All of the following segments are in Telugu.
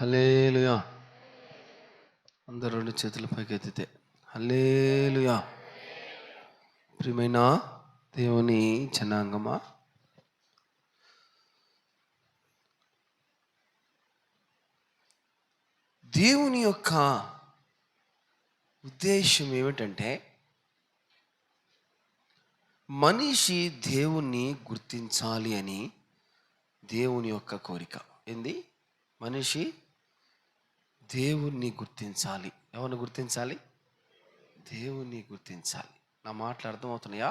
హల్లెలూయా. అందరూ రెండు చేతుల పైకెత్తితే హల్లెలూయా. ప్రియమైన దేవుని జనాంగమా, దేవుని యొక్క ఉద్దేశం ఏమిటంటే మనిషి దేవుణ్ణి గుర్తించాలి అని దేవుని యొక్క కోరిక. ఏంది? మనిషి దేవుణ్ణి గుర్తించాలి. ఎవరిని గుర్తించాలి? దేవుణ్ణి గుర్తించాలి. నా మాటలు అర్థమవుతున్నాయా?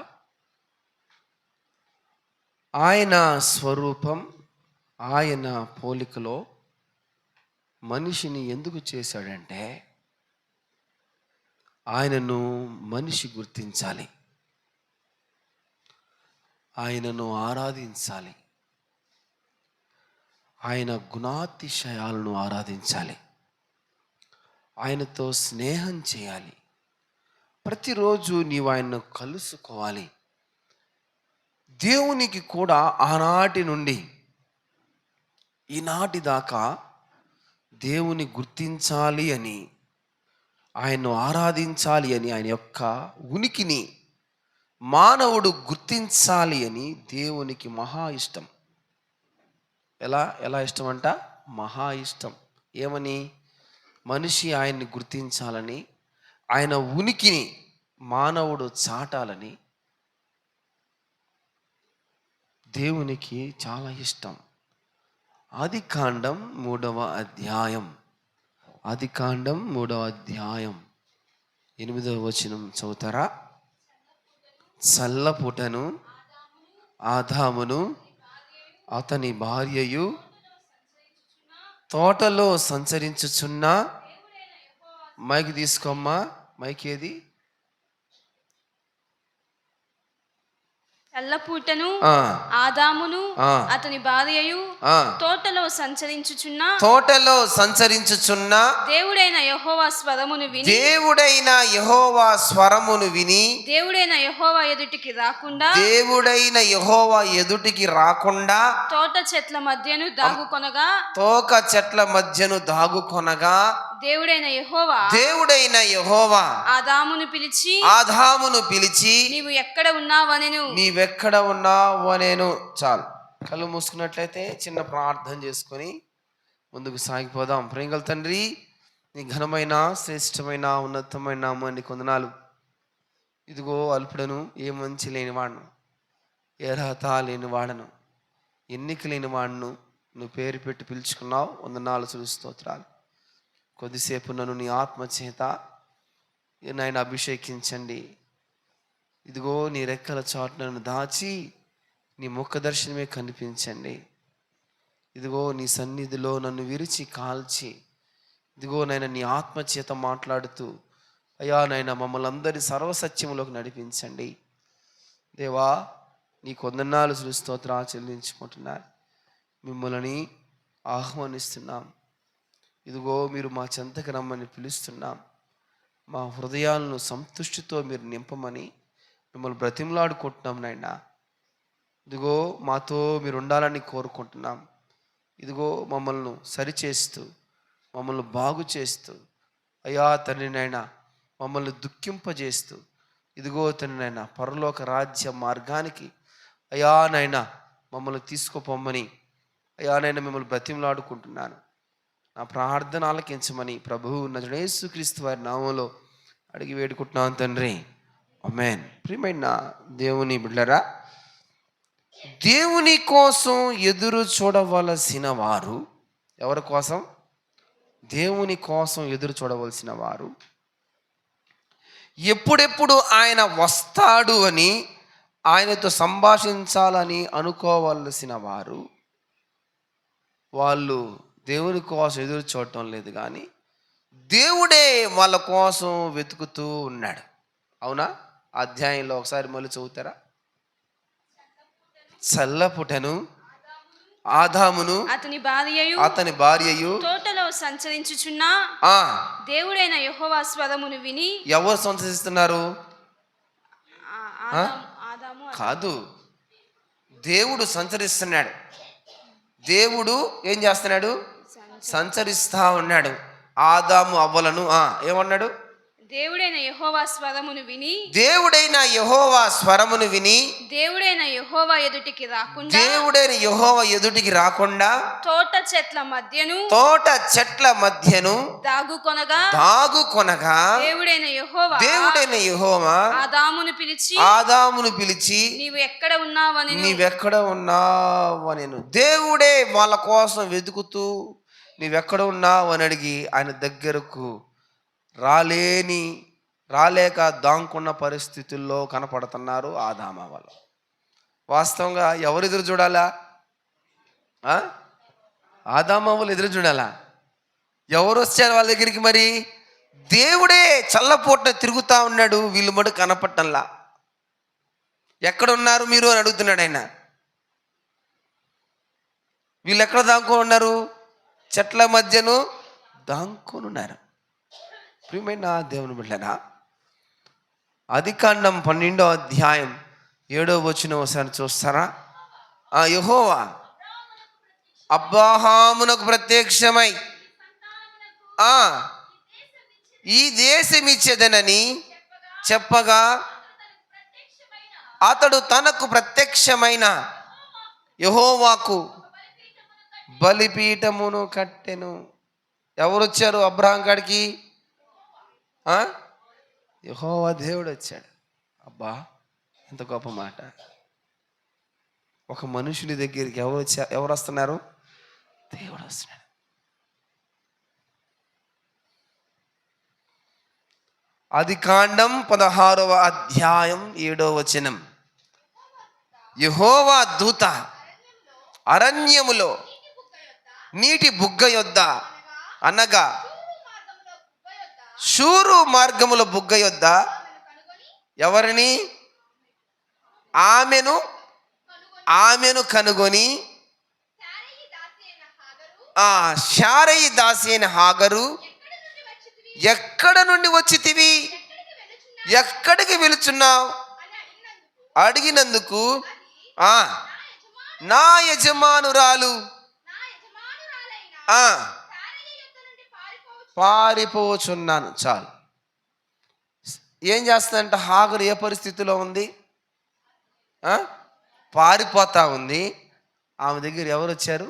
ఆయన స్వరూపం, ఆయన పోలికలో మనిషిని ఎందుకు చేశాడంటే ఆయనను మనిషి గుర్తించాలి, ఆయనను ఆరాధించాలి, ఆయన గుణాతిశయాలను ఆరాధించాలి, ఆయనతో స్నేహం చేయాలి. ప్రతిరోజు నీవు ఆయన్ను కలుసుకోవాలి. దేవునికి కూడా ఆనాటి నుండి ఈనాటి దాకా దేవుని గుర్తించాలి అని, ఆయన్ను ఆరాధించాలి అని, ఆయన యొక్క ఉనికిని మానవుడు గుర్తించాలి అని దేవునికి మహా ఇష్టం. ఎలా ఇష్టం అంట? మహా ఇష్టం. ఏమని? మనిషి ఆయన్ని గుర్తించాలని, ఆయన ఉనికిని మానవుడు చాటాలని దేవునికి చాలా ఇష్టం. ఆదికాండం 3వ అధ్యాయం 8వ వచనం చదువుతారా? చల్లపుటను ఆదామును అతని భార్యయు తోటలో సంచరించుచున్న, మైక్ తీసుకోమ్మా, మైక్ ఏది? చల్లపూటను ఆదామును అతని భార్యయు తోటలో సంచరించుచున్న దేవుడైన యెహోవా స్వరమును విని దేవుడైన యెహోవా ఎదుటికి రాకుండా తోక చెట్ల మధ్యను దాగుకొనగా దేవుడైన యెహోవా ఆదామును పిలిచి నీవు ఎక్కడ ఉన్నావనెను. చాలు. కళ్ళు మూసుకున్నట్లయితే చిన్న ప్రార్థన చేసుకొని ముందుకు సాగిపోదాం. ప్రేమగల తండ్రి, నీ ఘనమైన, శ్రేష్టమైన, ఉన్నతమైన నామానికి వందనాలు. ఇదిగో అల్పుడను, ఏ మంచి లేని వాడను, ఏ అర్హత లేని వాడను, ఎన్నిక లేని వాడను నువ్వు పేరు పెట్టి పిలుచుకున్నావు. వందనాలు, స్తోత్రాలు. కొద్దిసేపు నన్ను నీ ఆత్మ చేత నాయన అభిషేకించండి. ఇదిగో నీ రెక్కల చాటు నన్ను దాచి నీ ముఖ దర్శనమే కనిపించండి. ఇదిగో నీ సన్నిధిలో నన్ను విరిచి కాల్చి, ఇదిగో నాయన నీ ఆత్మ చేత మాట్లాడుతూ అయ్యా నాయన మమ్మల్ని అందరి సర్వసత్యములోకి నడిపించండి. దేవా, నీకు వందనాలు, స్తోత్రాలు చెల్లించుకుంటున్నారు. మిమ్మల్ని ఆహ్వానిస్తున్నాం. ఇదిగో మీరు మా చెంతకు రమ్మని పిలుస్తున్నాం. మా హృదయాలను సంతుష్టితో మీరు నింపమని మిమ్మల్ని బ్రతిమలాడుకుంటున్నాం నాయన. ఇదిగో మాతో మీరు ఉండాలని కోరుకుంటున్నాం. ఇదిగో మమ్మల్ని సరిచేస్తూ, మమ్మల్ని బాగు చేస్తూ, అయ్యా తండ్రి నాయన మమ్మల్ని దుఃఖింపజేస్తూ, ఇదిగో తండ్రి నాయన పరలోక రాజ్య మార్గానికి అయ్యా నాయన మమ్మల్ని తీసుకుపోమ్మని అయ్యా నాయన మిమ్మల్ని బ్రతిమలాడుకుంటున్నాను. నా ప్రార్థన ఆలకించమని ప్రభువు నజరేయుడైన యేసుక్రీస్తు వారి నామంలో అడిగి వేడుకుంటున్నాను తండ్రి, ఆమేన్. ప్రియమైన దేవుని బిడ్డలారా, దేవుని కోసం ఎదురు చూడవలసిన వారు, ఎవరి కోసం? దేవుని కోసం ఎదురు చూడవలసిన వారు, ఎప్పుడెప్పుడు ఆయన వస్తాడు అని, ఆయనతో సంభాషించాలని అనుకోవలసిన వారు, వాళ్ళు దేవుని కోసం ఎదురు చూడటం లేదు, కానీ దేవుడే వాళ్ళ కోసం వెతుకుతూ ఉన్నాడు. అవునా? అధ్యాయంలో ఒకసారి మళ్ళీ చదువుతారా? చల్లపుటను ఆదామును అతని భార్యయు తోటలో సంచరించుచున్న దేవుడైన యెహోవా స్వరమును విని. ఎవరు సంచరిస్తున్నారు? కాదు, దేవుడు సంచరిస్తున్నాడు. దేవుడు ఏం చేస్తున్నాడు? సంచరిస్తా ఉన్నాడు. ఆదాము అవ్వలను ఏమన్నాడు? దేవుడైన యెహోవా స్వరమును విని దేవుడైన యెహోవా ఎదుటికి రాకుండా తోట చెట్ల మధ్యను దాగుకొనగా దేవుడైన యెహోవా ఆదామును పిలిచి నీవు ఎక్కడ ఉన్నావనెను. దేవుడే వాళ్ళ కోసం వెతుకుతూ నీవెక్కడ ఉన్నావని అడిగి ఆయన దగ్గరకు రాలేక దాంకున్న పరిస్థితుల్లో కనపడుతున్నారు ఆదామ వాళ్ళు. వాస్తవంగా ఎవరు ఎదురు చూడాలా? ఆదామ వాళ్ళు ఎదురు చూడాలా? ఎవరు వచ్చారు వాళ్ళ దగ్గరికి? మరి దేవుడే చల్లపూట తిరుగుతా ఉన్నాడు, వీళ్ళు మటు కనపట్టంలా. ఎక్కడున్నారు మీరు అని అడుగుతున్నాడు ఆయన. వీళ్ళు ఎక్కడ దాంకొని ఉన్నారు? చెట్ల మధ్యను దాంకొని ఉన్నారు. ప్రియమైన దేవుని బిడ్డలారా, ఆదికాండం 12వ అధ్యాయం 7వ వచనం ఒకసారి చూస్తారా? యెహోవా అబ్రాహామునకు ప్రత్యక్షమై ఈ దేశం ఇచ్చేదనని చెప్పగా అతడు తనకు ప్రత్యక్షమైన యెహోవాకు బలిపీఠమును కట్టెను. ఎవరు వచ్చారు అబ్రహాం కాడికి? యెహోవా దేవుడు వచ్చాడు. అబ్బా, ఎంత గొప్ప మాట! ఒక మనుషుని దగ్గరికి ఎవరు వస్తున్నారు? దేవుడు వస్తున్నాడు. ఆదికాండం 16వ అధ్యాయం 7వ వచనం. యెహోవా దూత అరణ్యములో నీటి బుగ్గ యొద్ద అనగా షూరు మార్గముల బుగ్గ యొద్ద ఎవరిని? ఆమెను కనుగొని శారయి దాసి అయిన హాగరు ఎక్కడ నుండి వచ్చితివి, ఎక్కడికి వెళుచున్నావు అడిగినందుకు నా యజమానురాలు పారిపోచున్నాను. చాలు. ఏం చేస్తుందంట? హాగరు ఏ పరిస్థితిలో ఉంది? పారిపోతా ఉంది. ఆమె దగ్గర ఎవరు వచ్చారు?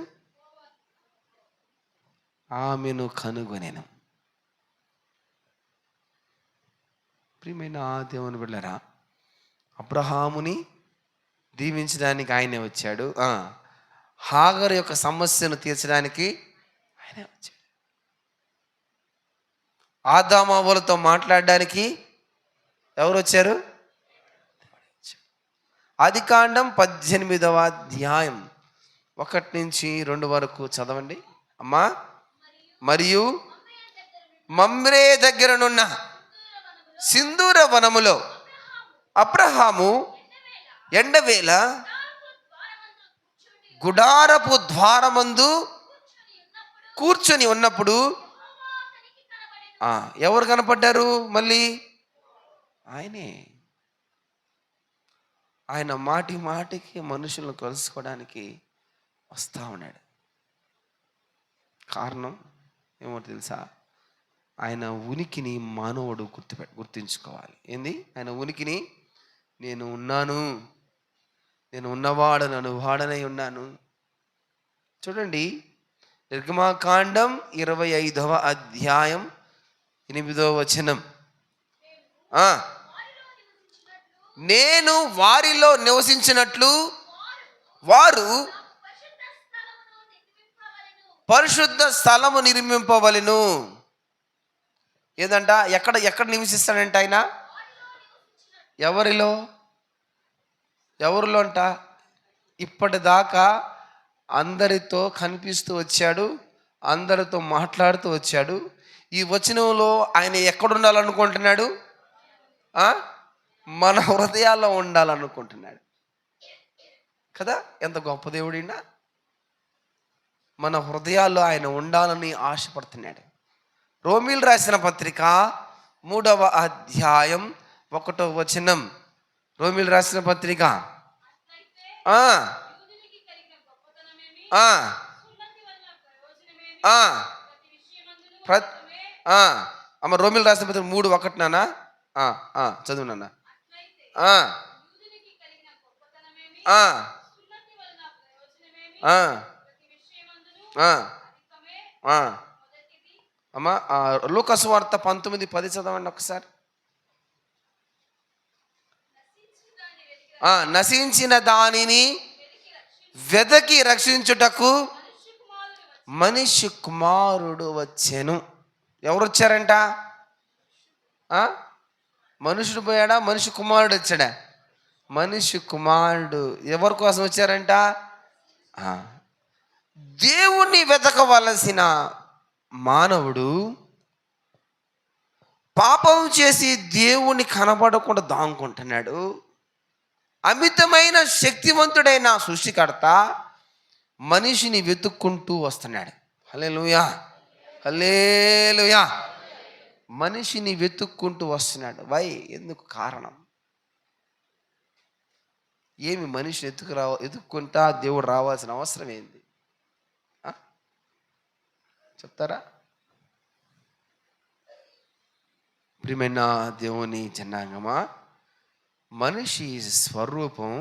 ఆమెను కనుగొనేను. ప్రియమైన దేవుని బిడ్డలారా, అబ్రహాముని దీవించడానికి ఆయనే వచ్చాడు. హాగరు యొక్క సమస్యను తీర్చడానికి ఆయనే వచ్చాడు. ఆదాము అవ్వలతో మాట్లాడడానికి ఎవరు వచ్చారు? ఆదికాండం 18వ అధ్యాయం 1 నుంచి 2 వరకు చదవండి అమ్మా. మరియు మమ్రే దగ్గరనున్న సింధూర వనములో అబ్రహాము ఎండవేళ గుడారపు ద్వారమందు కూర్చొని ఉన్నప్పుడు ఎవరు కనపడ్డారు? మళ్ళీ ఆయనే. ఆయన మాటికి మనుషులను కలుసుకోవడానికి వస్తూ ఉన్నాడు. కారణం ఏమో తెలుసా? ఆయన ఉనికిని మానవుడు గుర్తించుకోవాలి. ఏంది ఆయన ఉనికిని? నేను ఉన్నాను, నేను ఉన్నవాడను, అనువాడనై ఉన్నాను. చూడండి, నిర్గమాకాండం 25వ అధ్యాయం 8వ వచనం. నేను వారిలో నివసించినట్లు వారు పరిశుద్ధ స్థలము నిర్మింపవలెను. ఏదంట? ఎక్కడ నివసిస్తాడంట ఆయన? ఎవరిలో అంట? ఇప్పటిదాకా అందరితో కనిపిస్తూ వచ్చాడు, అందరితో మాట్లాడుతూ వచ్చాడు. ఈ వచనంలో ఆయన ఎక్కడ ఉండాలనుకుంటున్నాడు? మన హృదయాల్లో ఉండాలనుకుంటున్నాడు కదా. ఎంత గొప్ప దేవుడినా! మన హృదయాల్లో ఆయన ఉండాలని ఆశపడుతున్నాడు. రోమీలు రాసిన పత్రిక 3వ అధ్యాయం 1వ వచనం. రోమీలు రాసిన పత్రిక ఆ, ప్ర- ఆ, అమ్మ రోమిల్ రాసిన పత్రిక 3:1 నాన్న. చదువు నాన్న. ఆ, ఆ, ఆ, ఆ, ఆ. అమ్మ లూకాసు వార్త 19:10 చదవండి ఒకసారి. నశించిన దానిని వెదకి రక్షించుటకు మనిషి కుమారుడు వచ్చెను. ఎవరు వచ్చారంట? మనుషుడు పోయాడా? మనిషి కుమారుడు వచ్చాడా? మనిషి కుమారుడు ఎవరి కోసం వచ్చారంట? దేవుణ్ణి వెతకవలసిన మానవుడు పాపం చేసి దేవుణ్ణి కనబడకుండా దాంకుంటున్నాడు. అమితమైన శక్తివంతుడైన సృష్టికర్త మనిషిని వెతుక్కుంటూ వస్తున్నాడు. హల్లెలూయా, హల్లెలూయా. మనిషిని వెతుక్కుంటూ వస్తున్నాడు. ఎందుకు? కారణం ఏమి? మనిషిని ఎత్తుక్కుంటా దేవుడు రావాల్సిన అవసరం ఏంది చెప్తారా? ప్రియమైన దేవుని జనాంగమా, మనిషి స్వరూపం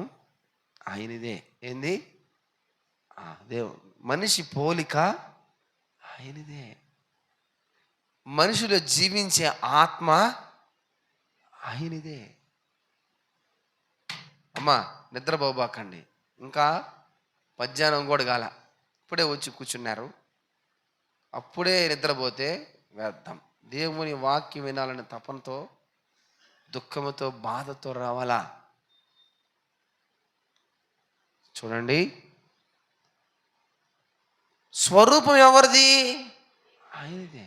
ఆయనదే. ఏంది? మనిషి పోలిక ఆయనదే. మనిషిలో జీవించే ఆత్మ ఆయనదే. అమ్మా నిద్రపోబాకండి, ఇంకా మధ్యాహ్నం కూడా కాల, ఇప్పుడే వచ్చి కూర్చున్నారు. అప్పుడే నిద్రపోతే వ్యర్థం. దేవుని వాక్యం వినాలని తపనతో, దుఃఖముతో, బాధతో రావాలా? చూడండి, స్వరూపం ఎవరిది? ఆయనదే.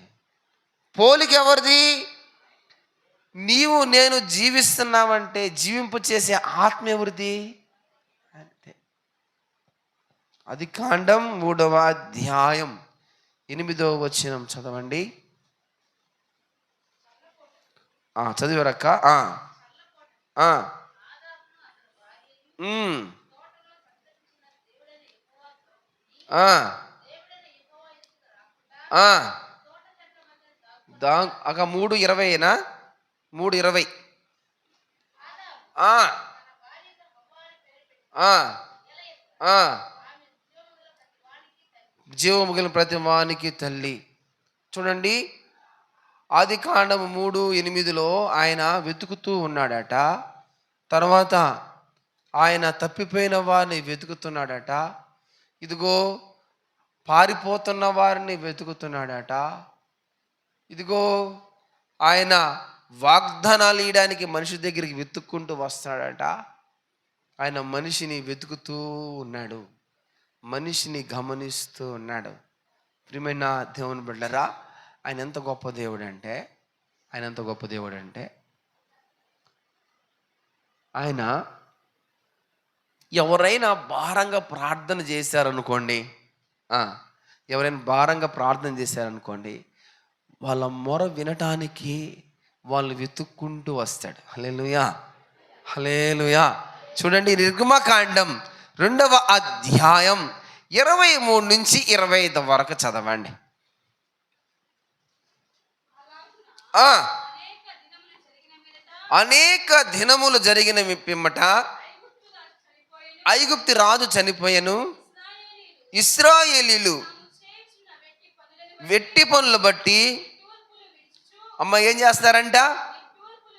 పోలిక ఎవరిది? నీవు నేను జీవిస్తున్నామంటే జీవింపు చేసే ఆత్మ ఎవరిది? అంతే. ఆదికాండం 3వ అధ్యాయం 8వ వచనం చదవండి. చదివారక్క? అక 3:20 3:20. జీవము కలిగిన ప్రతి వానికి తల్లి. చూడండి, ఆదికాండం 3:8 ఆయన వెతుకుతూ ఉన్నాడట. తర్వాత ఆయన తప్పిపోయిన వారిని వెతుకుతున్నాడట. ఇదిగో పారిపోతున్న వారిని వెతుకుతున్నాడట. ఇదిగో ఆయన వాగ్దానాలు ఇవ్వడానికి మనిషి దగ్గరికి వెతుక్కుంటూ వస్తాడట. ఆయన మనిషిని వెతుకుతూ ఉన్నాడు, మనిషిని గమనిస్తూ ఉన్నాడు. ప్రియమైన దేవుని బిడ్డలారా, ఆయన ఎంత గొప్ప దేవుడు అంటే ఆయన ఎవరైనా భారంగా ప్రార్థన చేశారనుకోండి, వాళ్ళ మొర వినటానికి వాళ్ళు వెతుక్కుంటూ వస్తాడు. హల్లెలూయా, హల్లెలూయా. చూడండి, నిర్గమకాండం 2వ అధ్యాయం 23 నుంచి 25 వరకు చదవండి. అనేక దినములు జరిగిన పిమ్మట ఐగుప్తు రాజు చనిపోయెను. ఇశ్రాయేలీయులు వెట్టి పనులు బట్టి ఏం చేస్తారంట?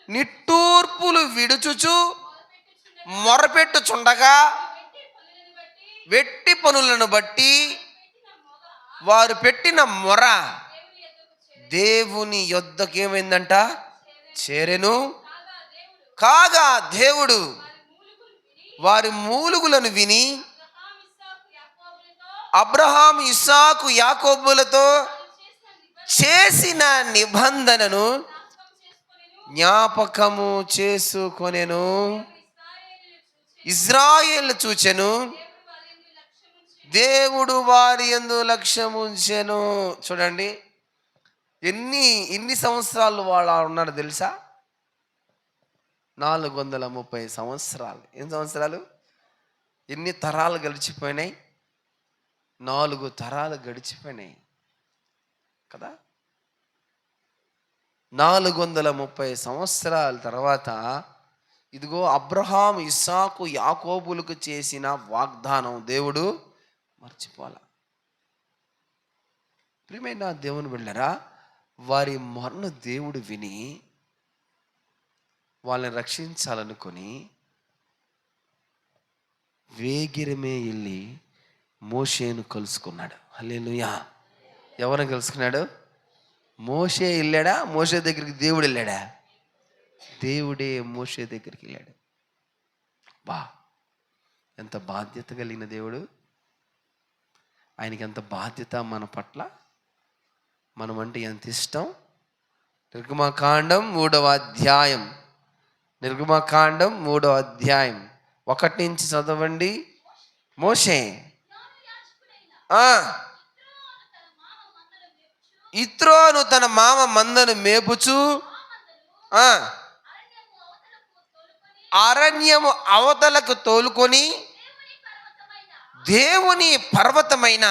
నిట్టూర్పులు విడుచుచు మొరపెట్టుచుండగా వెట్టి పనులను బట్టి వారు పెట్టిన మొర దేవుని యొద్దకు ఏమైందంట? చేరెను. కాగా దేవుడు వారి మూలుగులను విని అబ్రహాము, ఇస్సాకు, యాకోబులతో చేసిన నిబంధనను జ్ఞాపకము చేసుకొనెను. ఇశ్రాయేలు చూచెను, దేవుడు వారి యందు లక్ష్యముంచెను. చూడండి, ఎన్ని సంవత్సరాలు వాళ్ళు ఉన్నారు తెలుసా? 430 సంవత్సరాలు. ఎన్ని సంవత్సరాలు? ఎన్ని తరాలు గడిచిపోయినాయి? 4 తరాలు గడిచిపోయినాయి. కదా. 430 సంవత్సరాల తర్వాత ఇదిగో అబ్రహాం, ఇస్సాకు, యాకోబులకు చేసిన వాగ్దానం దేవుడు మర్చిపోలా. ప్రియమైన దేవుని బిడ్డలారా, వారి మొరను దేవుడు విని వాళ్ళని రక్షించాలనుకొని వేగిరమే వెళ్ళి మోషేను కలుసుకున్నాడు. హల్లెలూయా. ఎవరిని కలుసుకున్నాడు? మోషే వెళ్ళాడా? మోషే దగ్గరికి దేవుడు వెళ్ళాడా? దేవుడే మోషే దగ్గరికి వెళ్ళాడు. బా, ఎంత బాధ్యత కలిగిన దేవుడు. ఆయనకి ఎంత బాధ్యత మన పట్ల, మనం అంటే ఎంత ఇష్టం. నిర్గమకాండం 3వ అధ్యాయం, నిర్గమకాండం 3వ అధ్యాయం 1 నుంచి చదవండి. మోషే ఇత్రోను తన మామ మందను మేపుచు అరణ్యము అవతలకు తోలుకొని దేవుని పర్వతమైన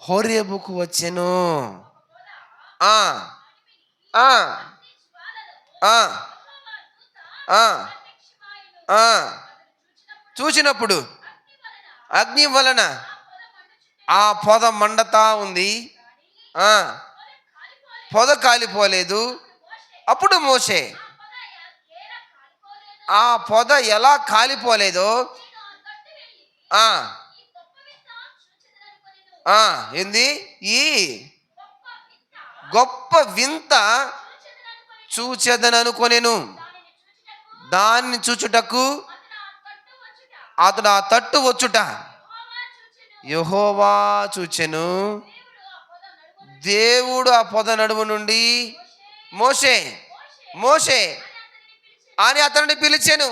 హోరేబుకు వచ్చెను. చూచినప్పుడు అగ్ని వలన ఆ పొద మండతా ఉంది, పొద కాలిపోలేదు. అప్పుడు మోషే ఆ పొద ఎలా కాలిపోలేదో ఏంది ఈ గొప్ప వింత చూచెదననుకొనెను. దాన్ని చూచుటకు అతడు ఆ తట్టు వచ్చుట యెహోవా చూచెను. దేవుడు ఆ పొద నడుము నుండి మోషే మోషే అని అతనిని పిలిచెను.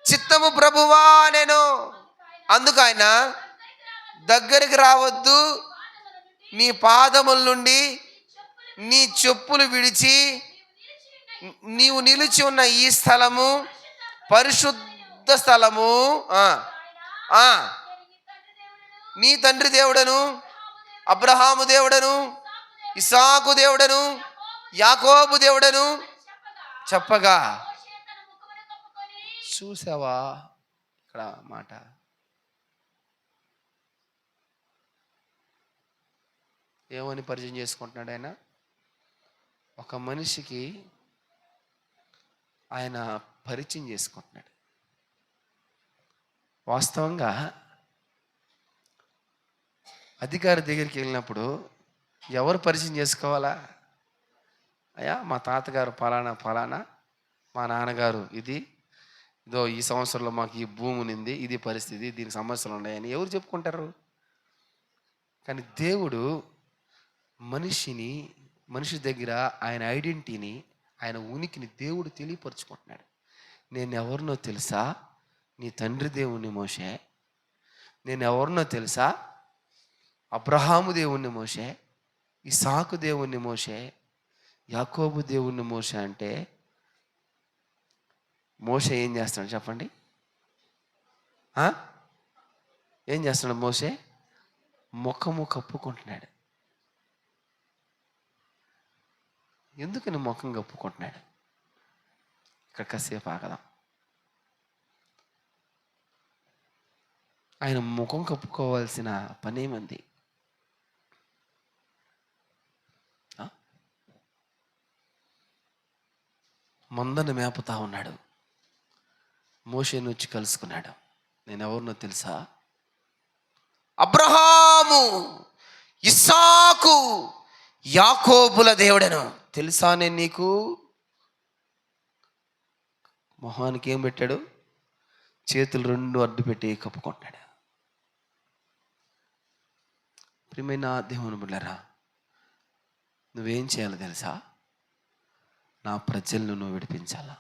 చిత్తము ప్రభువా నేను. అందుకు ఆయన దగ్గరికి రావద్దు, నీ పాదముల నుండి నీ చెప్పులు విడిచి నీవు నిలిచి ఉన్న ఈ స్థలము పరిశుద్ధ స్థలము. నీ తండ్రి దేవుడను, అబ్రహాము దేవుడను, ఇస్సాకు దేవుడను, యాకోబు దేవుడను చెప్పగా. చూసావా ఇక్కడ మాట? ఏమని పరిచయం చేసుకుంటున్నాడు ఆయన? ఒక మనిషికి ఆయన పరిచయం చేసుకుంటున్నాడు. వాస్తవంగా అధికారి దగ్గరికి వెళ్ళినప్పుడు ఎవరు పరిచయం చేసుకోవాలా? అయ్యా మా తాతగారు ఫలానా ఫలానా, మా నాన్నగారు ఇదో ఈ సంవత్సరంలో మాకు ఈ భూమి ఉంది, ఇది పరిస్థితి, దీనికి సమస్యలు ఉన్నాయని ఎవరు చెప్పుకుంటారు? కానీ దేవుడు మనిషి దగ్గర ఆయన ఐడెంటిటీని, ఆయన ఉనికిని దేవుడు తెలియపరుచుకుంటున్నాడు. నేను ఎవరినో తెలుసా? నీ తండ్రి దేవుణ్ణి మోషే. నేను ఎవరినో తెలుసా? అబ్రహాము దేవుణ్ణి మోషే, ఇస్సాకు దేవుణ్ణి మోషే, యాకోబు దేవుణ్ణి మోషే. అంటే మోషే ఏం చేస్తున్నాడు చెప్పండి? ఏం చేస్తున్నాడు మోషే? ముఖము కప్పుకుంటున్నాడు. ఎందుకని ముఖం కప్పుకుంటున్నాడు? ఇక్కడ కాసేపు ఆగదాం. ఆయన ముఖం కప్పుకోవాల్సిన పనేమంది? మందను మేపుతా ఉన్నాడు. మోషేను వచ్చి కలుసుకున్నాడు. నేను ఎవరినో తెలుసా? అబ్రహాము, ఇస్సాకు, యాకోబుల దేవుడను తెలుసా నేను నీకు. మొహానికి ఏం పెట్టాడు? చేతులు 2 అడ్డు పెట్టి కప్పుకుంటాడు. ప్రియమైన దేవుని బిడ్డలారా, నువ్వేం చేయాలో తెలుసా? నా ప్రజలను నువ్వు విడిపించాలా.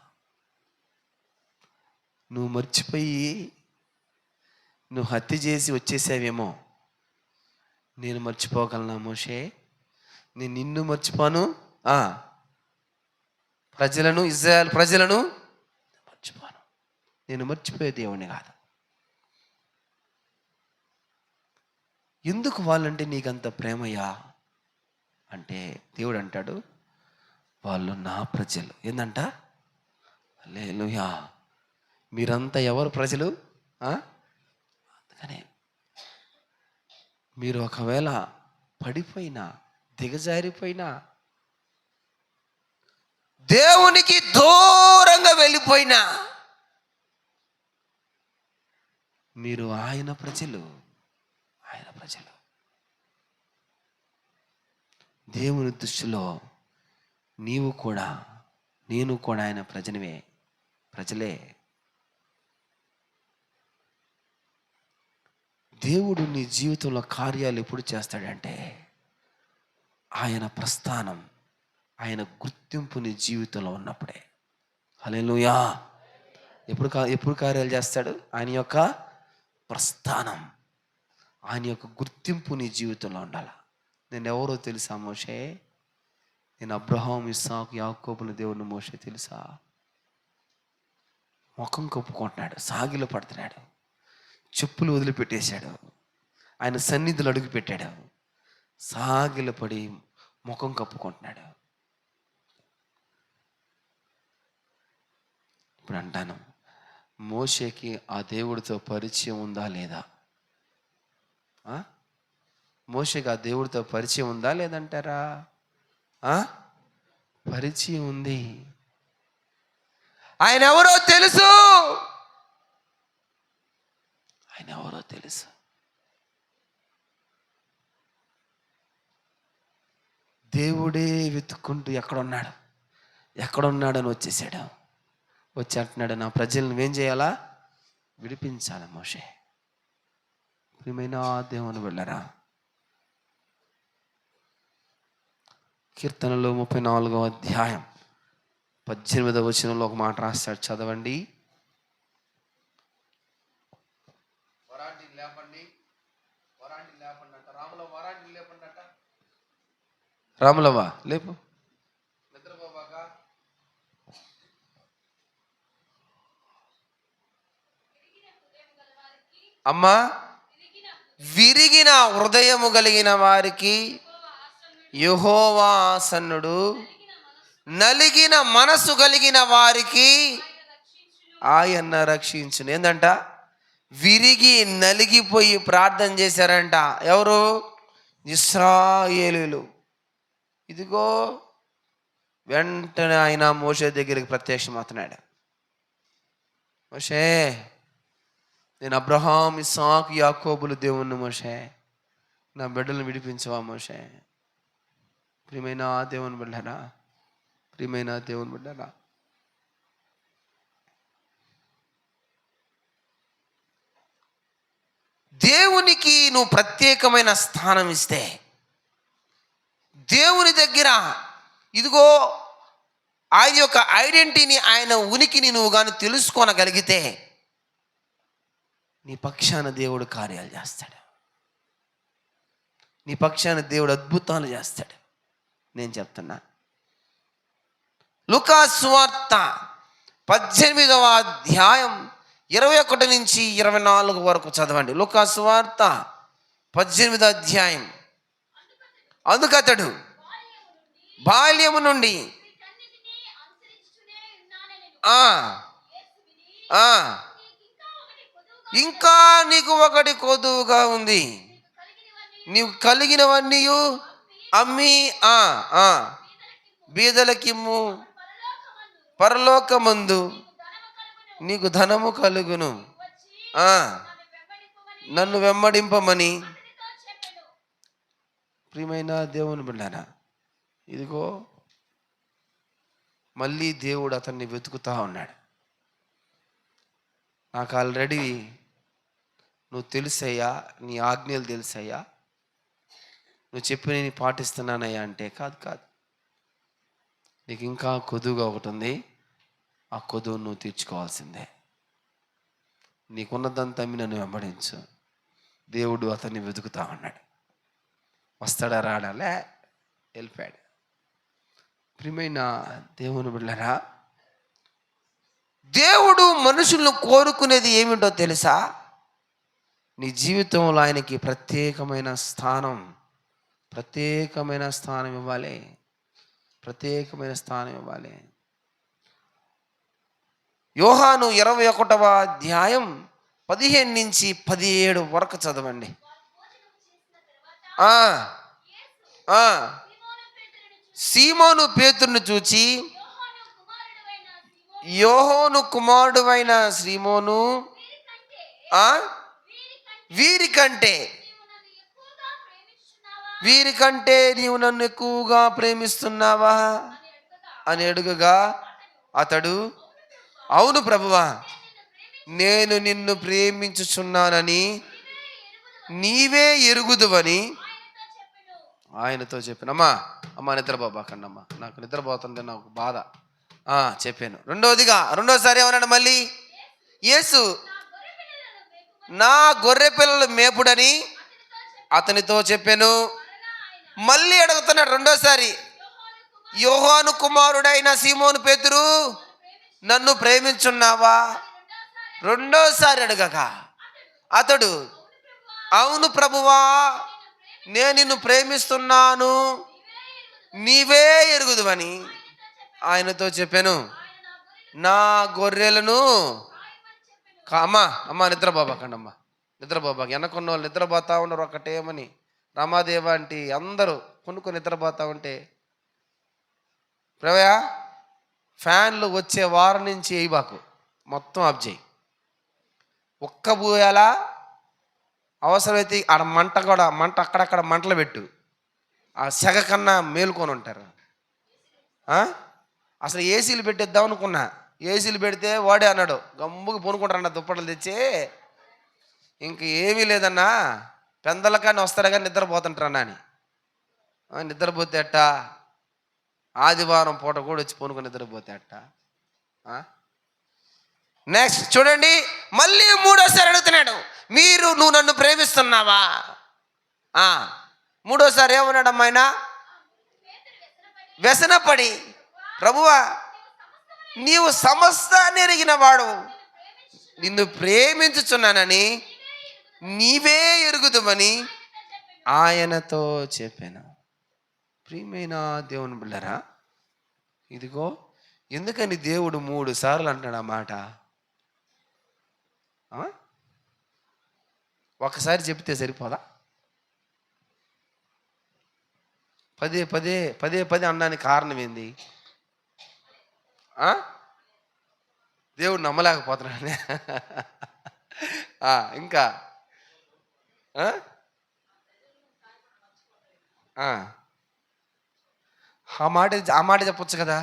నువ్వు మర్చిపోయి నువ్వు హత్య చేసి వచ్చేసావేమో. నేను మర్చిపోగలనా మోషే? నేను నిన్ను మర్చిపోను, ప్రజలను, ఇజ్రాయెల్ ప్రజలను మర్చిపోను. నేను మర్చిపోయే దేవుణ్ణి కాదు. ఎందుకు వాళ్ళంటే నీకంత ప్రేమయ్యా అంటే దేవుడు అంటాడు, వాళ్ళు నా ప్రజలు. ఏందంట? హల్లెలూయా. మీరంతా ఎవరు ప్రజలు? అందుకనే మీరు ఒకవేళ పడిపోయినా, దిగజారిపోయినా, దేవునికి దూరంగా వెళ్ళిపోయినా, మీరు ఆయన ప్రజలు. ఆయన ప్రజలు. దేవుని దృష్టిలో నీవు కూడా, నేను కూడా ఆయన ప్రజలే. దేవుడు నీ జీవితంలో కార్యాలు ఎప్పుడు చేస్తాడంటే, ఆయన ప్రస్థానం, ఆయన గుర్తింపు నీ జీవితంలో ఉన్నప్పుడే. హల్లెలూయా. ఎప్పుడు కార్యాలు చేస్తాడు? ఆయన యొక్క ప్రస్థానం, ఆయన యొక్క గుర్తింపు నీ జీవితంలో ఉండాలి. నేను ఎవరో తెలుసా మోషే? నేను అబ్రహాం, ఇస్సాకు, యాకోబుల దేవుని మోషే తెలుసా? ముఖం కప్పుకుంటున్నాడు, సాగిలు పడుతున్నాడు, చెప్పులు వదిలిపెట్టేశాడు, ఆయన సన్నిధిలో అడుగు పెట్టాడు, సాగిలు పడి ముఖం కప్పుకుంటున్నాడు. ఇప్పుడు అంటాను, మోషేకి ఆ దేవుడితో పరిచయం ఉందా లేదా? మోషేకి ఆ దేవుడితో పరిచయం ఉందా లేదంటారా? పరిచయం ఉంది. ఆయన ఎవరో తెలుసు. ఆయన ఎవరో తెలుసు. దేవుడే వెతుక్కుంటూ ఎక్కడున్నాడని వచ్చేసాడు. వచ్చి అంటున్నాడు, నా ప్రజలను ఏం చేయాలా? విడిపించాలి మోషే. ప్రియమైన దేవుని వెళ్ళరా, కీర్తనలు 34వ అధ్యాయం 18వ వచనంలో ఒక మాట రాస్తాడు, చదవండి. రాములవ్వ లేపు, నిద్రపోబాక. అమ్మా, విరిగిన హృదయము కలిగిన వారికి యెహోవా ఆసన్నుడు, నలిగిన మనసు కలిగిన వారికి ఆయన రక్షించును. ఏందంట? విరిగి నలిగిపోయి ప్రార్థన చేశారంట. ఎవరు? ఇశ్రాయేలీయులు. ఇదిగో వెంటనే ఆయన మోషే దగ్గరికి ప్రత్యక్షమవుతున్నాడు. మోషే, నేను అబ్రహాం, ఇస్సాకు, యాకోబుల దేవుణ్ణి మోషే, నా బిడ్డలను విడిపించవా మోషే? ప్రియమైన దేవుని బిడ్డరా, ప్రియమైన దేవుని బిడ్డరా, దేవునికి నువ్వు ప్రత్యేకమైన స్థానం ఇస్తే, దేవుని దగ్గర ఇదిగో ఆయన యొక్క ఐడెంటిటీని, ఆయన ఉనికిని నువ్వు కానీ తెలుసుకోనగలిగితే, నీ పక్షాన దేవుడు కార్యాలు చేస్తాడు. నీ పక్షాన దేవుడు అద్భుతాలు చేస్తాడు. నేను చెప్తున్నా, లూకా సువార్త 18వ అధ్యాయం 21 నుంచి 24 వరకు చదవండి. లూకా సువార్త 18వ అధ్యాయం. అందుకతడు బాల్యము నుండి ఇంకా నీకు ఒకటి కొదువుగా ఉంది, నీవు కలిగినవన్నీ అమ్మి బీదలకిమ్ము, పరలోకమందు నీకు ధనము కలుగును, నన్ను వెంబడింపమని. ప్రియమైన దేవుని బిడ్డనా, ఇదిగో మళ్ళీ దేవుడు అతన్ని వెతుకుతా ఉన్నాడు. నాకు ఆల్రెడీ నువ్వు తెలుసయ్యా, నీ ఆజ్ఞలు తెలుసయ్యా, నువ్వు చెప్పి నేను పాటిస్తున్నానయ్యా అంటే, కాదు, నీకు ఇంకా కొదువుగా ఒకటి ఉంది. ఆ కొదువు నువ్వు తీర్చుకోవాల్సిందే. నీకున్నదంతా అమ్మి నన్ను వెంబడించు. దేవుడు అతన్ని వెతుకుతా ఉన్నాడు. వస్తాడా రాడా? వెళ్ళిపోయాడు. ప్రియమైన దేవుని బిడ్డలారా, దేవుడు మనుషులను కోరుకునేది ఏమిటో తెలుసా? నీ జీవితంలో ఆయనకి ప్రత్యేకమైన స్థానం ఇవ్వాలి. ప్రత్యేకమైన స్థానం ఇవ్వాలి. యోహాను 21వ అధ్యాయం 15 నుంచి 17 వరకు చదవండి. ఆ ఆ సీమోను పేతురును చూచి, యోహాను కుమారుడైన సీమోను, వీరికంటే నీవు నన్ను ఎక్కువగా ప్రేమిస్తున్నావా అని అడుగగా అతడు, అవును ప్రభువా, నేను నిన్ను ప్రేమించుచున్నానని నీవే ఎరుగుదువని ఆయనతో చెప్పాను. అమ్మా నిద్రపోబాకండి అమ్మా, నాకు నిద్రపోతుంటే నాకు బాధ. చెప్పాను. రెండోసారి ఏమన్నాడు మళ్ళీ? యేసు నా గొర్రె పిల్లలు మేపుడని అతనితో చెప్పాను. మళ్ళీ అడుగుతున్నాడు రెండోసారి, యోహాను కుమారుడైన సీమోను పేతురు, నన్ను ప్రేమించున్నావా? రెండోసారి అడగక అతడు, అవును ప్రభువా, నేను నిన్ను ప్రేమిస్తున్నాను, నీవే ఎరుగుదువని ఆయనతో చెప్పాను. నా గొర్రెలను అమ్మా నిద్రపోబాకండి అమ్మా, నిద్రపోబాక. వెనకున్న వాళ్ళు నిద్రపోతా ఉన్నారు ఒకటేమని, రమాదేవ అంటే అందరూ కొనుక్కొని నిద్రపోతా ఉంటే, ప్రవయా ఫ్యాన్లు వచ్చే వారం నుంచి వేయబాకు, మొత్తం ఆఫ్ చేయి. ఒక్క పోయాలా, అవసరమైతే ఆడ మంట అక్కడక్కడ మంటలు పెట్టు, ఆ సెగ కన్నా మేలుకొని ఉంటారు. అసలు ఏసీలు పెట్టేద్దాం అనుకున్నా, ఏసీలు పెడితే వాడే అన్నాడు, గమ్ముగా పొనుకుంటారన్న దుప్పటలు తెచ్చి, ఇంక ఏమీ లేదన్నా పెందల కానీ వస్తారా కానీ నిద్రపోతుంటారన్నా అని. నిద్రపోతే అట్ట, ఆదివారం పూట కూడా వచ్చి పొనుకొని నిద్రపోతే అట్ట. నెక్స్ట్ చూడండి, మళ్ళీ మూడోసారి అడుగుతున్నాడు, నువ్వు నన్ను ప్రేమిస్తున్నావా? మూడోసారి ఏమన్నాడు అమ్మాయినా? వ్యసనపడి, ప్రభువా, నీవు సమస్తాన్ని ఎరిగిన వాడు, నిన్ను ప్రేమించుచున్నానని నీవే ఎరుగుదువని ఆయనతో చెప్పాను. ప్రియమైన దేవుని బిడ్డలారా, ఇదిగో ఎందుకని దేవుడు 3 సార్లు అంటాడు ఆ మాట? ఒకసారి చెప్తే సరిపోదా? పదే పదే అనడానికి కారణం ఏంది? దేవుడు నమ్మలేకపోతున్నాడు. ఇంకా ఆ మాట చెప్పొచ్చు కదా,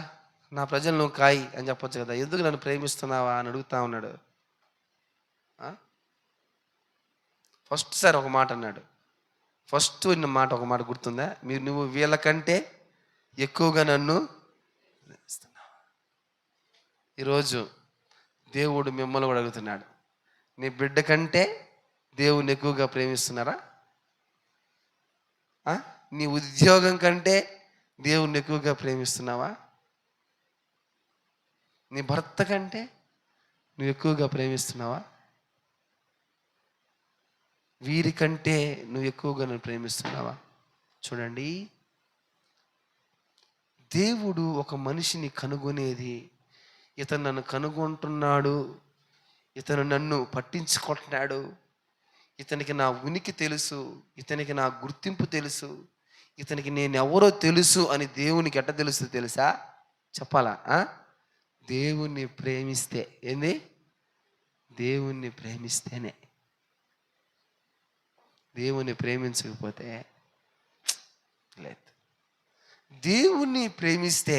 నా ప్రజలు నువ్వు కాయి అని చెప్పొచ్చు కదా. ఎందుకు నన్ను ప్రేమిస్తున్నావా అని అడుగుతా ఉన్నాడు. ఫస్ట్ సార్ ఒక మాట అన్నాడు. ఫస్ట్ విన్న మాట ఒక మాట గుర్తుందా? నువ్వు వీళ్ళకంటే ఎక్కువగా నన్ను ప్రేమిస్తున్నావా? ఈరోజు దేవుడు మిమ్మల్ని కూడా అడుగుతున్నాడు, నీ బిడ్డ కంటే దేవుని ఎక్కువగా ప్రేమిస్తున్నారా? నీ ఉద్యోగం కంటే దేవుణ్ణి ఎక్కువగా ప్రేమిస్తున్నావా? నీ భర్త కంటే నువ్వు ఎక్కువగా ప్రేమిస్తున్నావా? వీరికంటే నువ్వు ఎక్కువగా నన్ను ప్రేమిస్తున్నావా? చూడండి, దేవుడు ఒక మనిషిని కనుగొనేది, ఇతను నన్ను కనుగొంటున్నాడు, ఇతను నన్ను పట్టించుకుంటున్నాడు, ఇతనికి నా ఉనికి తెలుసు, ఇతనికి నా గుర్తింపు తెలుసు, ఇతనికి నేను ఎవరో తెలుసు అని దేవునికి ఎట్ట తెలుస్తుంది తెలుసా? చెప్పాలా? దేవుణ్ణి ప్రేమిస్తే. ఏంది? దేవుణ్ణి ప్రేమిస్తేనే. దేవుణ్ణి ప్రేమించకపోతే లేదు. దేవుణ్ణి ప్రేమిస్తే,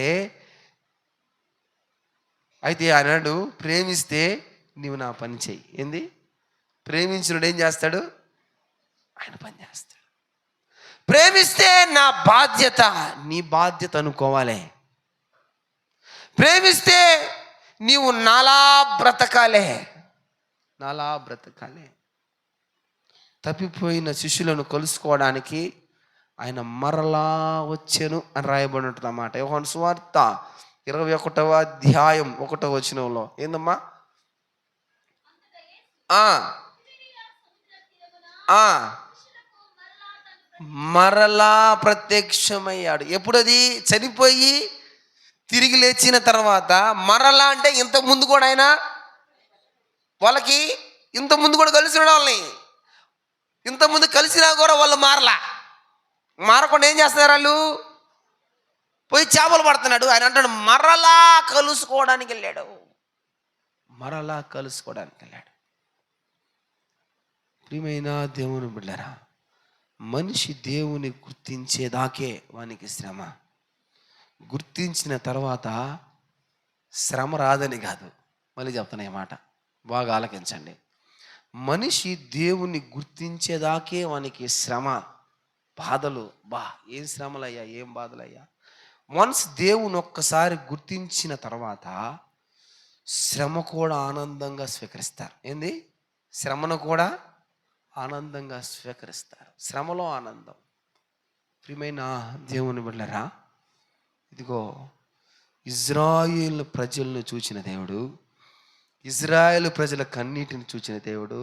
అయితే అన్నాడు, ప్రేమిస్తే నీవు నా పని చెయ్యి. ఏంది? ప్రేమించినడు ఏం చేస్తాడు? ఆయన పని చేస్తాడు. ప్రేమిస్తే నా బాధ్యత నీ బాధ్యత అనుకోవాలి. ప్రేమిస్తే నీవు నాలా బ్రతకాలే. తప్పిపోయిన శిష్యులను కలుసుకోవడానికి ఆయన మరలా వచ్చెను అని రాయబడి ఉంటుంది అన్నమాట. యోహాను సువార్త 21వ అధ్యాయం 1వ వచనంలో ఏందమ్మా? ఆ మరలా ప్రత్యక్షమయ్యాడు. ఎప్పుడది? చనిపోయి తిరిగి లేచిన తర్వాత. మరలా అంటే ఇంత ముందు కూడా ఆయన వాళ్ళకి ఇంత ముందు కూడా కలిసి వాళ్ళని ఇంత ముందు కలిసినా కూడా వాళ్ళు మారకుండా ఏం చేస్తున్నారు వాళ్ళు? పోయి చేపలు పడుతున్నాడు. ఆయన అంటాడు మరలా కలుసుకోవడానికి వెళ్ళాడు. ప్రియమైన దేవుని బిడ్డలారా, మనిషి దేవుని గుర్తించేదాకే వానికి శ్రమ. గుర్తించిన తర్వాత శ్రమ రాదని కాదు. మళ్ళీ చెప్తున్నా ఈ మాట బాగా ఆలకించండి. మనిషి దేవుని గుర్తించేదాకే వానికి శ్రమ, బాధలు. ఏం శ్రమలయ్యా, ఏం బాధలయ్యా. వన్స్ దేవుని ఒక్కసారి గుర్తించిన తర్వాత శ్రమ కూడా ఆనందంగా స్వీకరిస్తారు. ఏంది? శ్రమను కూడా ఆనందంగా స్వీకరిస్తారు. శ్రమలో ఆనందం. ప్రియమైన దేవుని బిడ్డలారా, ఇదిగో ఇజ్రాయేలు ప్రజలను చూచిన దేవుడు, ఇజ్రాయేలు ప్రజల కన్నీటిని చూచిన దేవుడు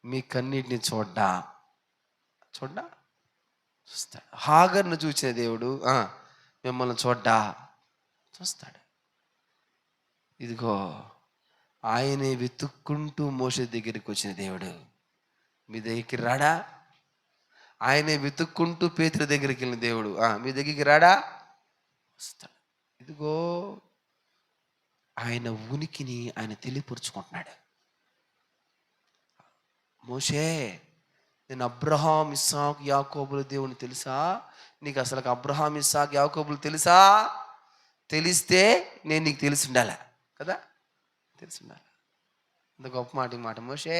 మీ కన్నీటిని చూస్తాడు. హాగర్ను చూసిన దేవుడు మిమ్మల్ని చూస్తాడు. ఇదిగో ఆయనే వెతుక్కుంటూ మోషే దగ్గరికి వచ్చిన దేవుడు మీ దగ్గరికి రాడా? ఆయనే వెతుక్కుంటూ పేతురు దగ్గరికి వెళ్ళిన దేవుడు మీ దగ్గరికి రాడా? వస్తాడు. ఇదిగో ఆయన ఉనికిని ఆయన తెలియపరుచుకుంటున్నాడు. మోషే, నేను అబ్రహాం, ఇస్సాకు, యాకోబుల దేవుని తెలుసా? నీకు అసలు అబ్రహాం, ఇస్సాకు, యాకోబులు తెలుసా? తెలిస్తే నేను నీకు తెలిసి ఉండాలి కదా, తెలిసి ఉండాలి. అంత గొప్ప మాట. మోషే,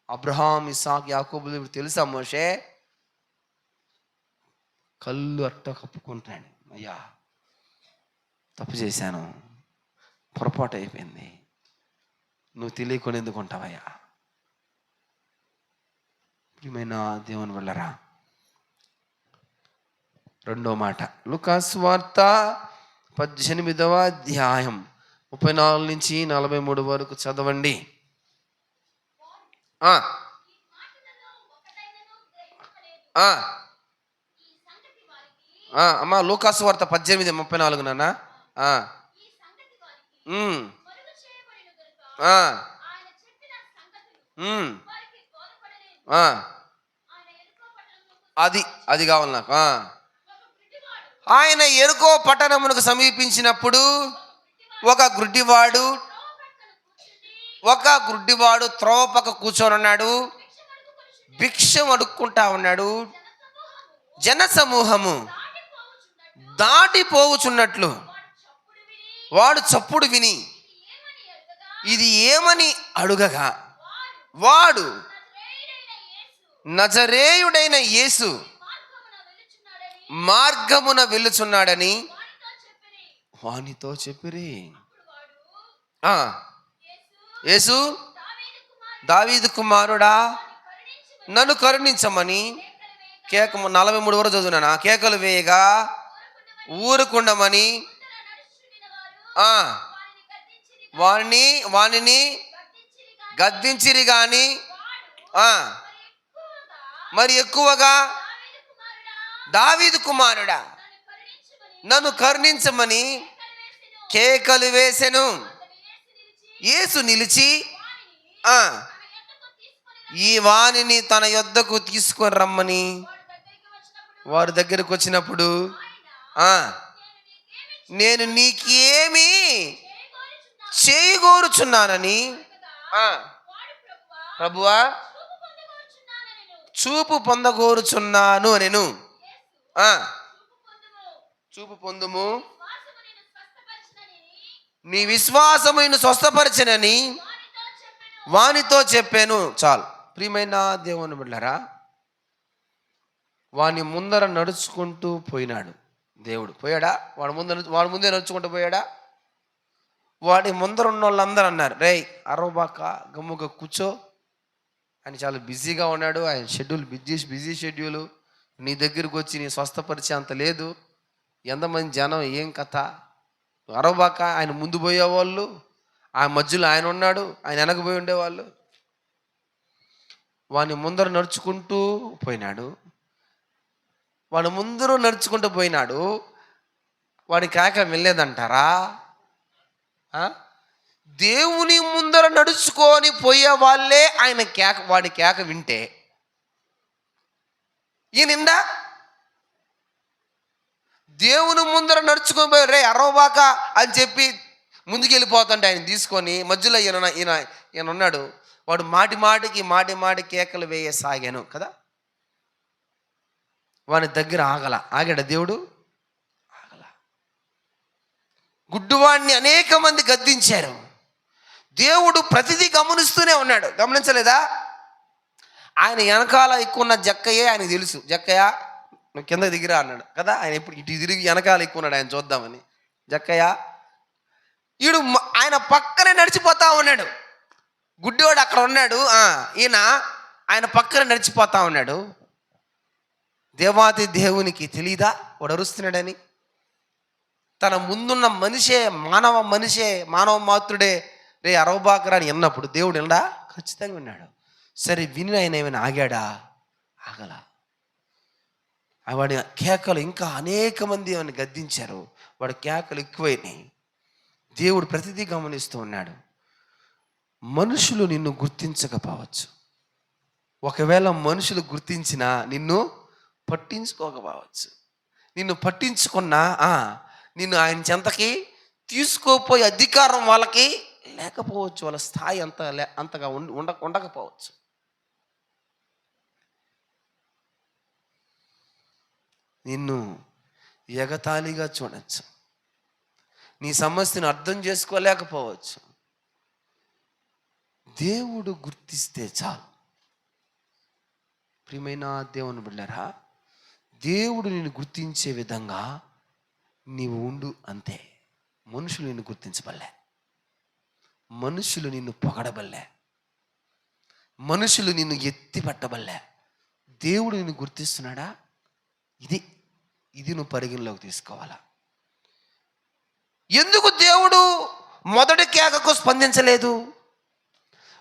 అబ్రహాం, ఇస్సాకు, యాకోబుల దేవుడు తెలుసా? మోషే కళ్ళు అట్ట కప్పుకుంటున్నాడు. అయ్యా తప్పు చేశాను, పొరపాటు అయిపోయింది, నువ్వు తెలియకుండా ఎందుకు ఉంటావయ్యా. ప్రియమైన దేవుని వల్లరా, రెండో మాట లూకాసు సువార్త 18వ అధ్యాయం 34 నుంచి 43 వరకు చదవండి. అమ్మా లూకాసు సువార్త 18:34 నాన్న. అది కావాలి నాకు. ఆయన ఎరుకో పట్టణమునకు సమీపించినప్పుడు ఒక గుడ్డివాడు త్రోవ పక్క కూర్చొని ఉన్నాడు, భిక్షం అడుక్కుంటా ఉన్నాడు. జనసమూహము దాటిపోవుచున్నట్లు వాడు చప్పుడు విని ఇది ఏమని అడుగగా, వాడు నజరేయుడైన యేసు మార్గమున వెళ్ళుచున్నాడని వానితో చెప్పిరి. యేసు, దావీదు కుమారుడా, నన్ను కరుణించమని 43 వరకు చదువునా. కేకలు వేయగా ఊరుకుండమని వానిని గద్దించిరి గాని మరి ఎక్కువగా దావీదు కుమారుడా, నన్ను కరుణించమని కేకలు వేసెను. యేసు నిలిచి ఈ వానిని తన యొద్దకు తీసుకొని రమ్మని వారి దగ్గరకు వచ్చినప్పుడు, నేను నీకేమి చేయగోరుచున్నానని, ప్రభువా చూపు పొందగోరుచున్నాను అనెను. చూపు పొందుము, నీ విశ్వాసము నిన్ను స్వస్థపరచనని వానితో చెప్పాను. చాలు. ప్రియమైన దేవుని బిడ్డలారా, వాని ముందర నడుచుకుంటూ పోయినాడు దేవుడు. పోయాడా? వాడి ముందే నడుచుకుంటూ పోయాడా? వాడి ముందర ఉన్న వాళ్ళందరూ అన్నారు, రేయ్ అరవబాక, గమ్ముగా కూర్చో. ఆయన చాలా బిజీగా ఉన్నాడు. ఆయన షెడ్యూల్ బిజీ షెడ్యూలు. నీ దగ్గరకు వచ్చి నీ స్వస్థపరిచే అంత లేదు. ఎంతమంది జనం, ఏం కథ? అరవబాక. ఆయన ముందు పోయేవాళ్ళు, ఆ మధ్యలో ఆయన ఉన్నాడు, ఆయన వెనకపోయి ఉండేవాళ్ళు. వాని ముందర నడుచుకుంటూ పోయినాడు. వాడు ముందర నడుచుకుంటూ పోయినాడు. వాడి కేక వెళ్ళేదంటారా? దేవుని ముందర నడుచుకొని పోయే వాళ్ళే ఆయన కేక, వాడి కేక వింటే ఈయనిందా? దేవుని ముందర నడుచుకొని పోయి రే అరవబాక అని చెప్పి ముందుకు వెళ్ళిపోతుంటే ఆయన తీసుకొని మధ్యలో ఈయన ఉన్నాడు. వాడు మాటి మాటి కేకలు వేయసాగాను కదా. వాని దగ్గర ఆగాడా దేవుడు? ఆగల. గుడ్డివాడిని అనేక మంది గద్దించారు. దేవుడు ప్రతిదీ గమనిస్తూనే ఉన్నాడు. గమనించలేదా? ఆయన వెనకాల ఎక్కువ ఉన్న జక్కయ్యే ఆయనకు తెలుసు. జక్కయ్య నువ్వు కింద దిగిరా అన్నాడు కదా. ఆయన ఎప్పుడు ఇటు తిరిగి వెనకాల ఎక్కువ ఉన్నాడు ఆయన చూద్దామని. జక్కయ్య ఈడు ఆయన పక్కనే నడిచిపోతా ఉన్నాడు. గుడ్డివాడు అక్కడ ఉన్నాడు, ఈయన ఆయన పక్కన నడిచిపోతా ఉన్నాడు. దేవాది దేవునికి తెలీదా వాడు అరుస్తున్నాడని? తన ముందున్న మానవ మాతృడే రే అరవబాకరా అని విన్నప్పుడు దేవుడు వినడా? ఖచ్చితంగా విన్నాడు. సరే విని ఆయన ఏమైనా ఆగాడా? ఆగల. వాడి కేకలు ఇంకా అనేక మంది ఏమైనా గద్దించారు. వాడి కేకలు ఎక్కువైనాయి. దేవుడు ప్రతిదీ గమనిస్తూ ఉన్నాడు. మనుషులు నిన్ను గుర్తించకపోవచ్చు. ఒకవేళ మనుషులు గుర్తించినా నిన్ను పట్టించుకోకపోవచ్చు. నిన్ను పట్టించుకున్నా నిన్ను ఆయన చెంతకి తీసుకోపోయే అధికారం వాళ్ళకి లేకపోవచ్చు. వాళ్ళ స్థాయి అంతగా ఉండకపోవచ్చు. నిన్ను ఎగతాళిగా చూడవచ్చు. నీ సమస్యను అర్థం చేసుకోలేకపోవచ్చు. దేవుడు గుర్తిస్తే చాలు. ప్రియమైన దేవుని బిడ్డలారా, దేవుడు నిన్ను గుర్తించే విధంగా నీవు ఉండు అంతే. మనుషులు నిన్ను గుర్తించబడలే, మనుషులు నిన్ను పొగడబల్లే, మనుషులు నిన్ను ఎత్తి పట్టబల్లే. దేవుడు నిన్ను గుర్తిస్తున్నాడా? ఇది నువ్వు పరిగణలోకి తీసుకోవాలా. ఎందుకు దేవుడు మొదటి కేకకు స్పందించలేదు?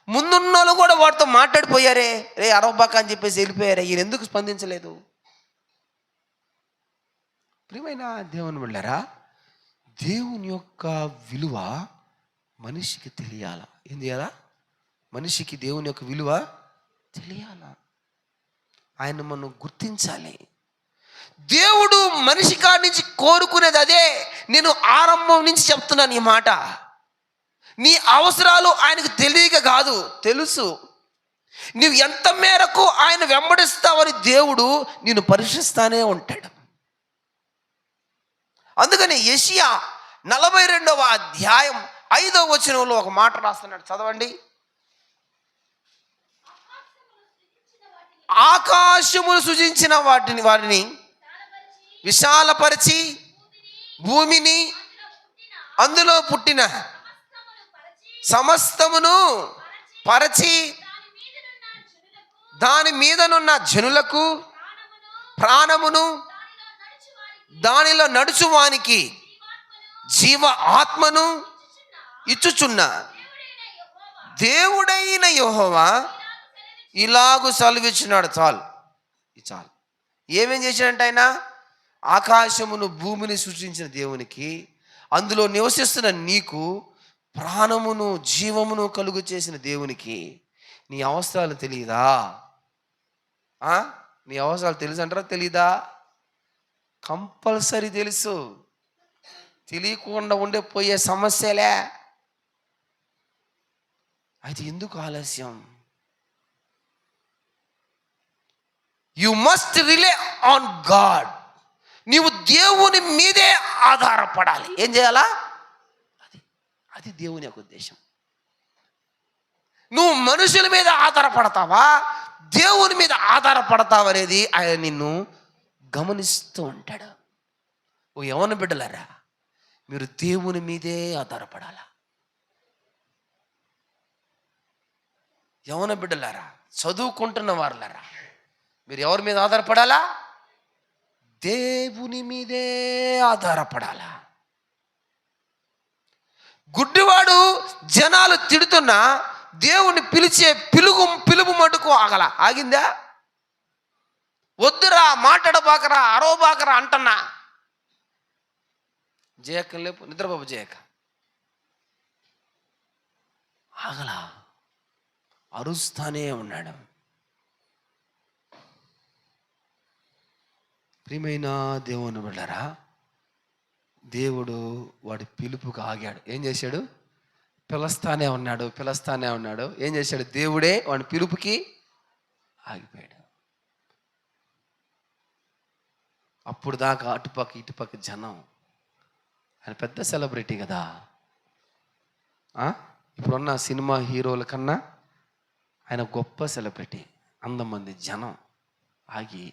ముందున్న వాళ్ళు కూడా వాడితో మాట్లాడిపోయారే, రే అరవబాక అని చెప్పేసి వెళ్ళిపోయారే. ఈయన ఎందుకు స్పందించలేదు? ప్రియమైన దేవుని బిడ్డలారా, దేవుని యొక్క విలువ మనిషికి తెలియాల. ఏం చేయాలా? మనిషికి దేవుని యొక్క విలువ తెలియాల. ఆయన మనం గుర్తించాలి. దేవుడు మనిషి కాడి నుంచి కోరుకునేది అదే. నేను ఆరంభం నుంచి చెప్తున్నాను ఈ మాట. నీ అవసరాలు ఆయనకు తెలియక కాదు, తెలుసు. నీవు ఎంత మేరకు ఆయన వెంబడిస్తావని దేవుడు నిన్ను పరీక్షిస్తానే ఉంటాడు. అందుకని యెషయా 42వ అధ్యాయం 5వ వచనంలో ఒక మాట రాస్తున్నాడు, చదవండి. ఆకాశములు సృజించిన వారిని విశాలపరిచి భూమిని అందులో పుట్టిన సమస్తమును పరచి దాని మీదనున్న జనులకు ప్రాణమును దానిలో నడుచువానికి జీవ ఆత్మను ఇచ్చుచున్న దేవుడైన యెహోవా ఇలాగు సెలవిచ్చినాడు. చాలు. ఏమేం చేశాడంటే ఆయన ఆకాశమును భూమిని సృష్టించిన దేవునికి, అందులో నివసిస్తున్న నీకు ప్రాణమును జీవమును కలుగు చేసిన దేవునికి నీ అవసరాలు తెలియదా? నీ అవసరాలు తెలుసు అంటారా? తెలీదా? కంపల్సరీ తెలుసు. తెలియకుండా ఉండే పోయే సమస్యలే. అయితే ఎందుకు ఆలస్యం? You must relay on God. నీవు దేవుని మీదే ఆధారపడాలి. ఏం చేయాలా? అది దేవుని యొక్క ఉద్దేశం. నువ్వు మనుషుల మీద ఆధారపడతావా, దేవుని మీద ఆధారపడతావు అనేది ఆయన నిన్ను గమనిస్తూ ఉంటాడు. ఓ యవ్వన బిడ్డలారా, మీరు దేవుని మీదే ఆధారపడాలా. యవ్వన బిడ్డలారా, చదువుకుంటున్న వారులారా, మీరు ఎవరి మీద ఆధారపడాలా? దేవుని మీదే ఆధారపడాలా. గుడ్డివాడు జనాలు తిడుతున్నా దేవుని పిలిచే పిలుపు మటుకు ఆగిందా? వద్దురా, మాట్లాడబాకరా, అరవబాకరా అంటున్నా. జయక లేపు, నిద్రబాబు జయక ఆగలా, అరుస్తానే ఉన్నాడు. ప్రియమైన దేవుని బిడ్డలారా, దేవుడు వాడి పిలుపుకి ఆగాడు. ఏం చేశాడు? పిలుస్తానే ఉన్నాడు. ఏం చేశాడు? దేవుడే వాడి పిలుపుకి ఆగిపోయాడు. అప్పుడు దాకా అటుపక్క ఇటుపక్క జనం. ఆయన పెద్ద సెలబ్రిటీ కదా. ఇప్పుడున్న సినిమా హీరోల కన్నా ఆయన గొప్ప సెలబ్రిటీ. అంతమంది జనం ఆగి,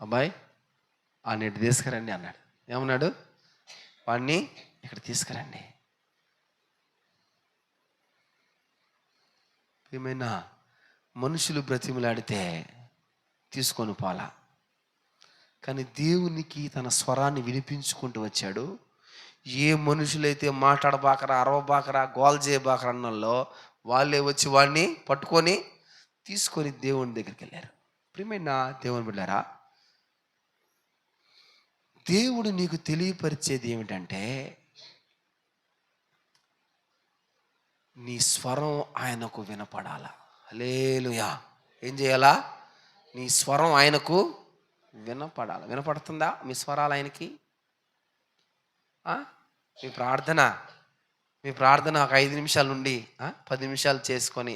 అబ్బాయి వాడిని ఇటు తీసుకురండి అన్నాడు. ఏమన్నాడు? వాడిని ఇక్కడ తీసుకురండి. ఏమైనా మనుషులు బ్రతిమలాడితే తీసుకొని పోలా, కానీ దేవునికి తన స్వరాన్ని వినిపించుకుంటూ వచ్చాడు. ఏ మనుషులైతే మాట్లాడబాకరా, అరవబాకరా, గోల్ చేయబాకరా అన్నల్లో వాళ్ళే వచ్చి వాడిని పట్టుకొని తీసుకొని దేవుని దగ్గరికి వెళ్ళారు. ప్రియమైన దేవుని బిడ్డారా, దేవుడు నీకు తెలియపరిచేది ఏమిటంటే, నీ స్వరం ఆయనకు వినపడాల. హల్లెలూయా. ఏం చేయాలా? నీ స్వరం ఆయనకు వినపడాలి. వినపడుతుందా మీ స్వరాలు ఆయనకి? మీ ప్రార్థన ఒక 5 నిమిషాలు నుండి 10 నిమిషాలు చేసుకొని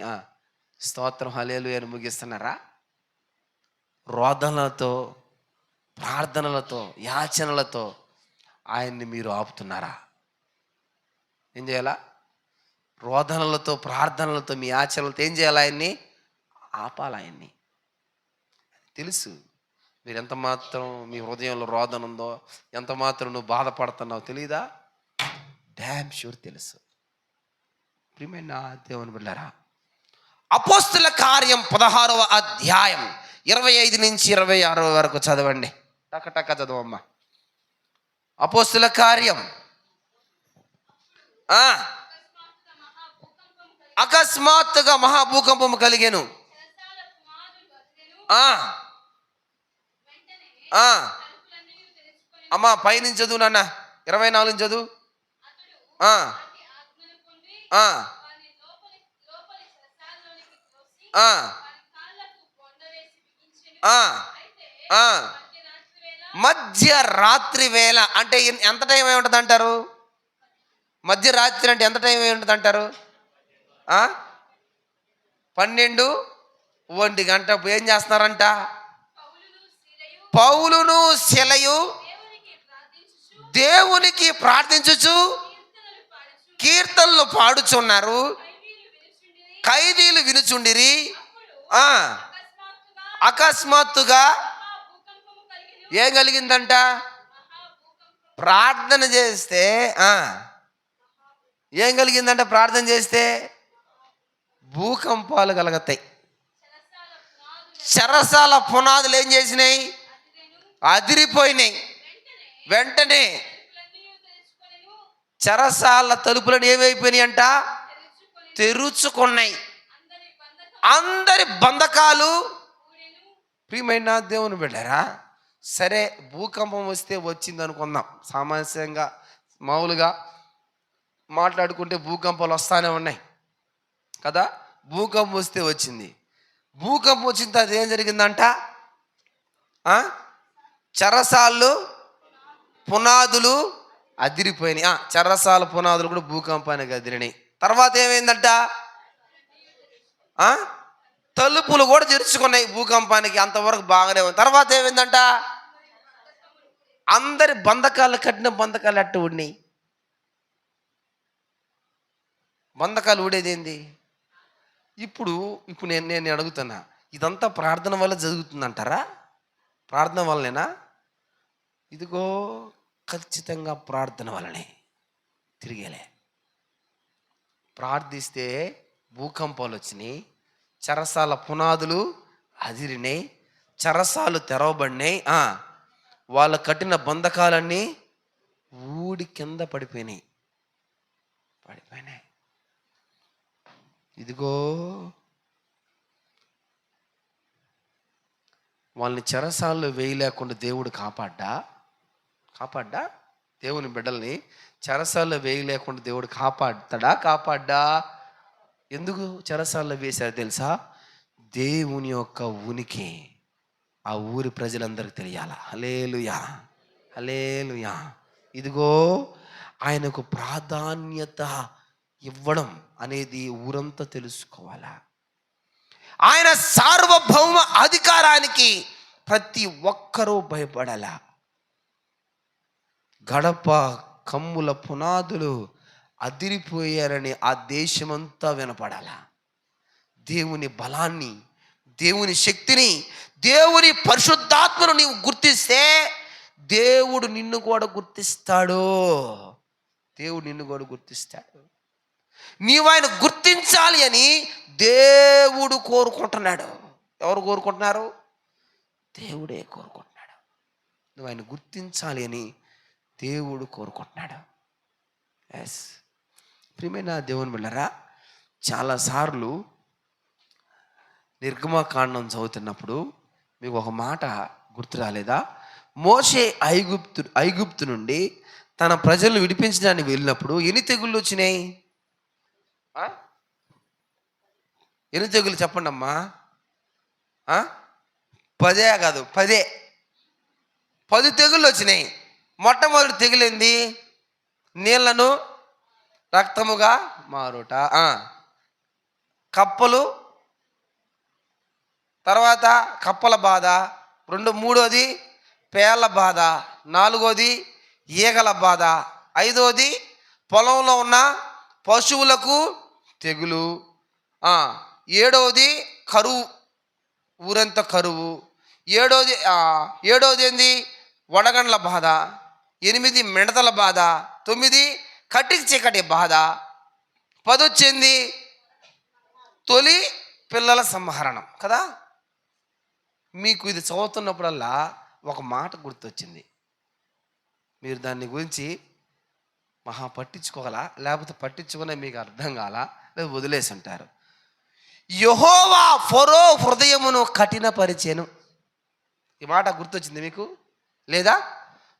స్తోత్రం హల్లెలూయా అని ముగిస్తున్నారా? రోదనలతో, ప్రార్థనలతో, యాచనలతో ఆయన్ని మీరు ఆపుతున్నారా? ఏం చేయాలా? రోదనలతో, ప్రార్థనలతో, మీ యాచనలతో ఏం చేయాలి? ఆయన్ని ఆపాలి. ఆయన్ని తెలుసు. మీరు ఎంత మాత్రం మీ హృదయంలో రోదన ఉందో, ఎంత మాత్రం నువ్వు బాధపడుతున్నావు తెలియదా? డ్యామ్ షూర్ తెలుసు. ప్రియమైన దేవుని బిడ్డలారా, అపోస్తుల కార్యం 16వ అధ్యాయం 25 నుంచి 26 వరకు చదవండి. టక చదవమ్మా. అపోస్తుల కార్యం. అకస్మాత్తుగా మహాభూకంపం కలిగెను. అమ్మా పైనుంచి చదువు నాన్న, 24 చదువు. మధ్యరాత్రి వేళ అంటే ఎంత టైం ఏమి ఉంటుంది అంటారు? మధ్యరాత్రి అంటే ఎంత టైం ఏమి ఉంటుంది అంటారు? 12-1 గంట ఏం చేస్తున్నారంట? పౌలును శీలయు దేవునికి ప్రార్థించుచు కీర్తనలు పాడుచున్నారు. ఖైదీలు వినుచుండిరి. అకస్మాత్తుగా ఏం కలిగిందంట? ప్రార్థన చేస్తే ఏం కలిగిందంట? ప్రార్థన చేస్తే భూకంపాలు కలుగుతాయి. చెరసాల పునాదులు ఏం చేసినాయి? అదిరిపోయినాయి. వెంటనే చెరసాల తలుపులను ఏమైపోయినాయి అంట? తెరుచుకున్నాయి. అందరి బంధకాలు. ప్రియమైన దేవుని బిడ్డలారా, సరే భూకంపం వస్తే వచ్చింది అనుకుందాం. సామాన్యంగా మామూలుగా మాట్లాడుకుంటే భూకంపాలు వస్తానే ఉన్నాయి కదా. భూకంపం వస్తే వచ్చింది. భూకంపం వచ్చిన తర్వాత ఏం జరిగిందంట? చెరసాలు పునాదులు అదిరిపోయినాయి. చెరసాల పునాదులు కూడా భూకంపానికి అదిరినాయి. తర్వాత ఏమైందంట? తలుపులు కూడా తెరుచుకున్నాయి భూకంపానికి. అంతవరకు బాగానే ఉంది. తర్వాత ఏమైందంట? అందరి బంధకాలు, కట్టిన బంధకాలు అట్టు ఉన్నాయి. బంధకాలు ఊడేదేంది? ఇప్పుడు నేను అడుగుతున్నా, ఇదంతా ప్రార్థన వల్ల జరుగుతుందంటారా? ప్రార్థన వల్లనేనా? ఇదిగో ఖచ్చితంగా ప్రార్థన వల్లనే. తిరిగేలే ప్రార్థిస్తే భూకంపాలు వచ్చినాయి. చెరసాల పునాదులు అదిరినాయి. చెరసాలు తెరవబడినాయి. వాళ్ళ కట్టిన బంధకాలన్నీ ఊడి కింద పడిపోయినాయి. ఇదిగో వాళ్ళని చెరసాల్లో వేయలేకుండా దేవుడు కాపాడ్డా దేవుని బిడ్డల్ని చెరసాల్లో వేయలేకుండా దేవుడు కాపాడ్డా? ఎందుకు చెరసాల్లో వేశారు తెలుసా? దేవుని యొక్క ఉనికి ఆ ఊరి ప్రజలందరికీ తెలియాల. హల్లెలూయా, హల్లెలూయా. ఇదిగో ఆయనకు ప్రాధాన్యత ఇవ్వడం అనేది ఊరంతా తెలుసుకోవాలా. ఆయన సార్వభౌమ అధికారానికి ప్రతి ఒక్కరూ భయపడాలా. గడప కమ్ముల పునాదులు అదిరిపోయారని ఆ దేశమంతా వినపడాలా. దేవుని బలాన్ని, దేవుని శక్తిని, దేవుని పరిశుద్ధాత్మను నీవు గుర్తిస్తే దేవుడు నిన్ను కూడా గుర్తిస్తాడు. దేవుడు నిన్ను కూడా గుర్తిస్తాడు. నీవు ఆయన గుర్తించాలి అని దేవుడు కోరుకుంటున్నాడు. ఎవరు కోరుకుంటున్నారు? దేవుడే కోరుకుంటున్నాడు. నువ్వు ఆయన గుర్తించాలి అని దేవుడు కోరుకుంటున్నాడు. ఎస్, ప్రియమైన దేవుని బిడ్డలారా, చాలాసార్లు నిర్గమకాండం చదువుతున్నప్పుడు మీకు ఒక మాట గుర్తు రాలేదా? మోషే ఐగుప్తు నుండి తన ప్రజలను విడిపించడానికి వెళ్ళినప్పుడు ఎన్ని తెగుళ్ళు వచ్చినాయి? ఎన్ని తెగులు చెప్పండి అమ్మా. 10 కాదు, 10 తెగుళ్ళు వచ్చినాయి. మొట్టమొదటి తెగులేంది? నీళ్లను రక్తముగా మారుట. కప్పలు, తర్వాత కప్పల బాధ. మూడోది పేళ్ల బాధ. 4వది ఈగల బాధ. 5వది పొలంలో ఉన్న పశువులకు తెగులు. 7వది కరువు, ఊరంతా కరువు. 7వది ఏంది? వడగండ్ల బాధ. 8 మిడతల బాధ. 9 కటికి చీకటి బాధ. 10 వచ్చింది తొలి పిల్లల సంహరణం కదా. మీకు ఇది చదువుతున్నప్పుడల్లా ఒక మాట గుర్తొచ్చింది. మీరు దాన్ని గురించి మహా పట్టించుకోగలా, లేకపోతే పట్టించుకునే మీకు అర్థం కాలా, లేదా వదిలేసి ఉంటారు. యెహోవా ఫరో హృదయమును కఠినపరిచెను. ఈ మాట గుర్తొచ్చింది మీకు లేదా?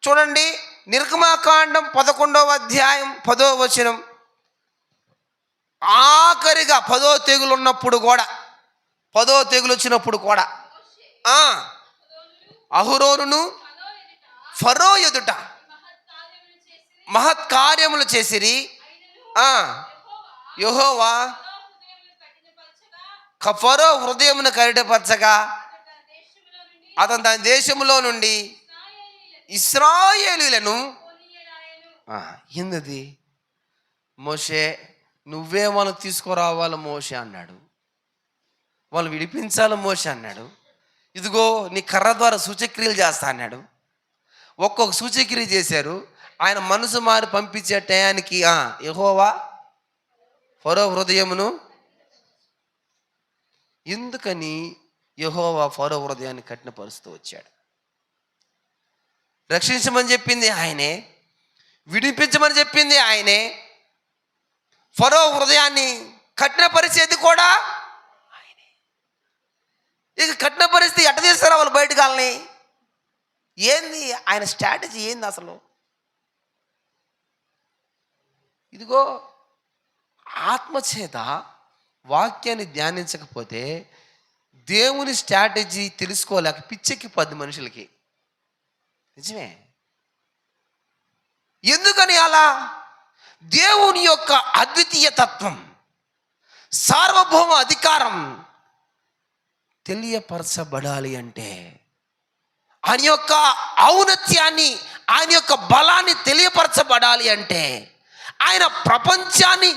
చూడండి, నిర్గమకాండం 11వ అధ్యాయం 10వ వచనం. ఆఖరిగా 10వ తెగులు ఉన్నప్పుడు కూడా, 10వ తెగులు వచ్చినప్పుడు కూడా అహరోనును ఫరో ఎదుట మహత్కార్యములు చేసిరి. యెహోవా ఫరో హృదయమును కఠినపరచగా అతను తన దేశములో నుండి ఇశ్రాయేలీయులను ఏందది? మోషే నువ్వే వాళ్ళని తీసుకురావాలి మోషే అన్నాడు. వాళ్ళు విడిపించాలి మోషే అన్నాడు. ఇదిగో నీ కర్ర ద్వారా సూచక్రియలు చేస్తా అన్నాడు. ఒక్కొక్క సూచక్రియ చేశారు. ఆయన మనసు మారి పంపించే టయానికి యెహోవా ఫరో హృదయమును, ఎందుకని యెహోవా ఫరో హృదయాన్ని కఠినపరుస్తూ వచ్చాడు. రక్షించమని చెప్పింది ఆయనే, విడిపించమని చెప్పింది ఆయనే. ఫరో హృదయాన్ని కఠినపరిచేది కూడా ఆయనే. ఇక కఠిన పరిస్థితి ఎట్ట చేస్తారా వాళ్ళు బయటకు వాళ్ళని? ఏంది ఆయన స్ట్రాటజీ? ఏంది అసలు? ఇదిగో ఆత్మచేత వాక్యాన్ని ధ్యానించకపోతే దేవుని స్ట్రాటజీ తెలుసుకోలేక పిచ్చెక్కి 10 మనుషులకి. నిజమే. ఎందుకని అలా? దేవుని యొక్క అద్వితీయ తత్వం, సార్వభౌమ అధికారం తెలియపరచబడాలి అంటే, ఆయన యొక్క ఔన్నత్యాన్ని, ఆయన యొక్క బలాన్ని తెలియపరచబడాలి అంటే, ఆయన ప్రపంచాన్ని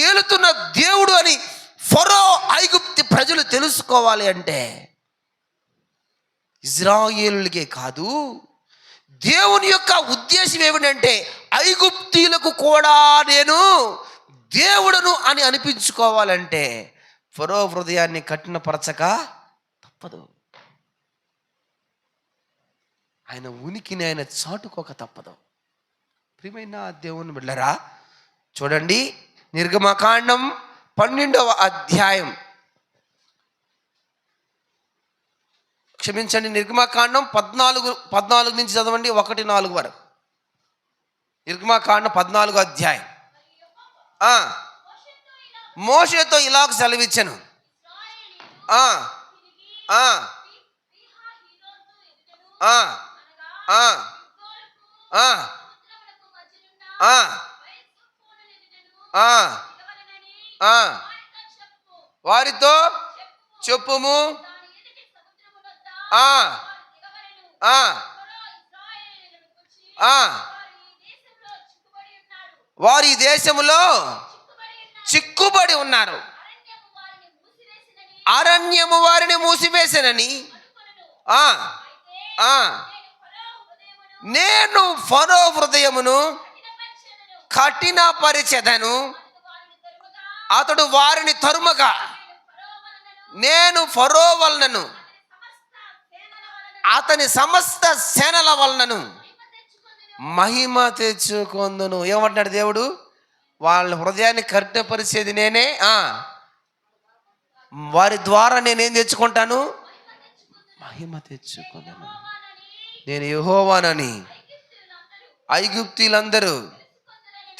ఏలుతున్న దేవుడు అని ఫరో ఐగుప్తు ప్రజలు తెలుసుకోవాలి అంటే, ఇజ్రాయేలులకే కాదు, దేవుని యొక్క ఉద్దేశం ఏమిటంటే ఐగుప్తీయులకు కూడా నేను దేవుడును అని అనిపించుకోవాలంటే ఫరో హృదయాన్ని కఠినపరచక తప్పదు. ఆయన ఉనికిని ఆయన చాటుకోక తప్పదు. ప్రియమైన దేవుని బిడ్డలారా, చూడండి, నిర్గమకాండం 12వ అధ్యాయం, క్షమించండి, నిర్గమాకాండం 14 నుంచి చదవండి, 1-4 వరకు. నిర్గమాకాండం 14వ అధ్యాయం. మోషేతో ఇలాగ సెలవిచ్చెను. వారితో చెప్పుము, వారు ఈ దేశములో చిక్కుబడి ఉన్నారు, అరణ్యము వారిని మూసివేసెనని. నేను ఫరో హృదయమును కఠినపరిచెదను, అతడు వారిని తరుమగా నేను ఫరో వలనను అతని సమస్త సేనల వలనను మహిమ తెచ్చుకొందును. ఏమంటున్నాడు దేవుడు? వాళ్ళ హృదయాన్ని కఠినపరిచేది నేనే, వారి ద్వారా నేనేం తెచ్చుకుంటాను? మహిమ తెచ్చుకొందును. నేను యెహోవానని ఐగుప్తీయులందరూ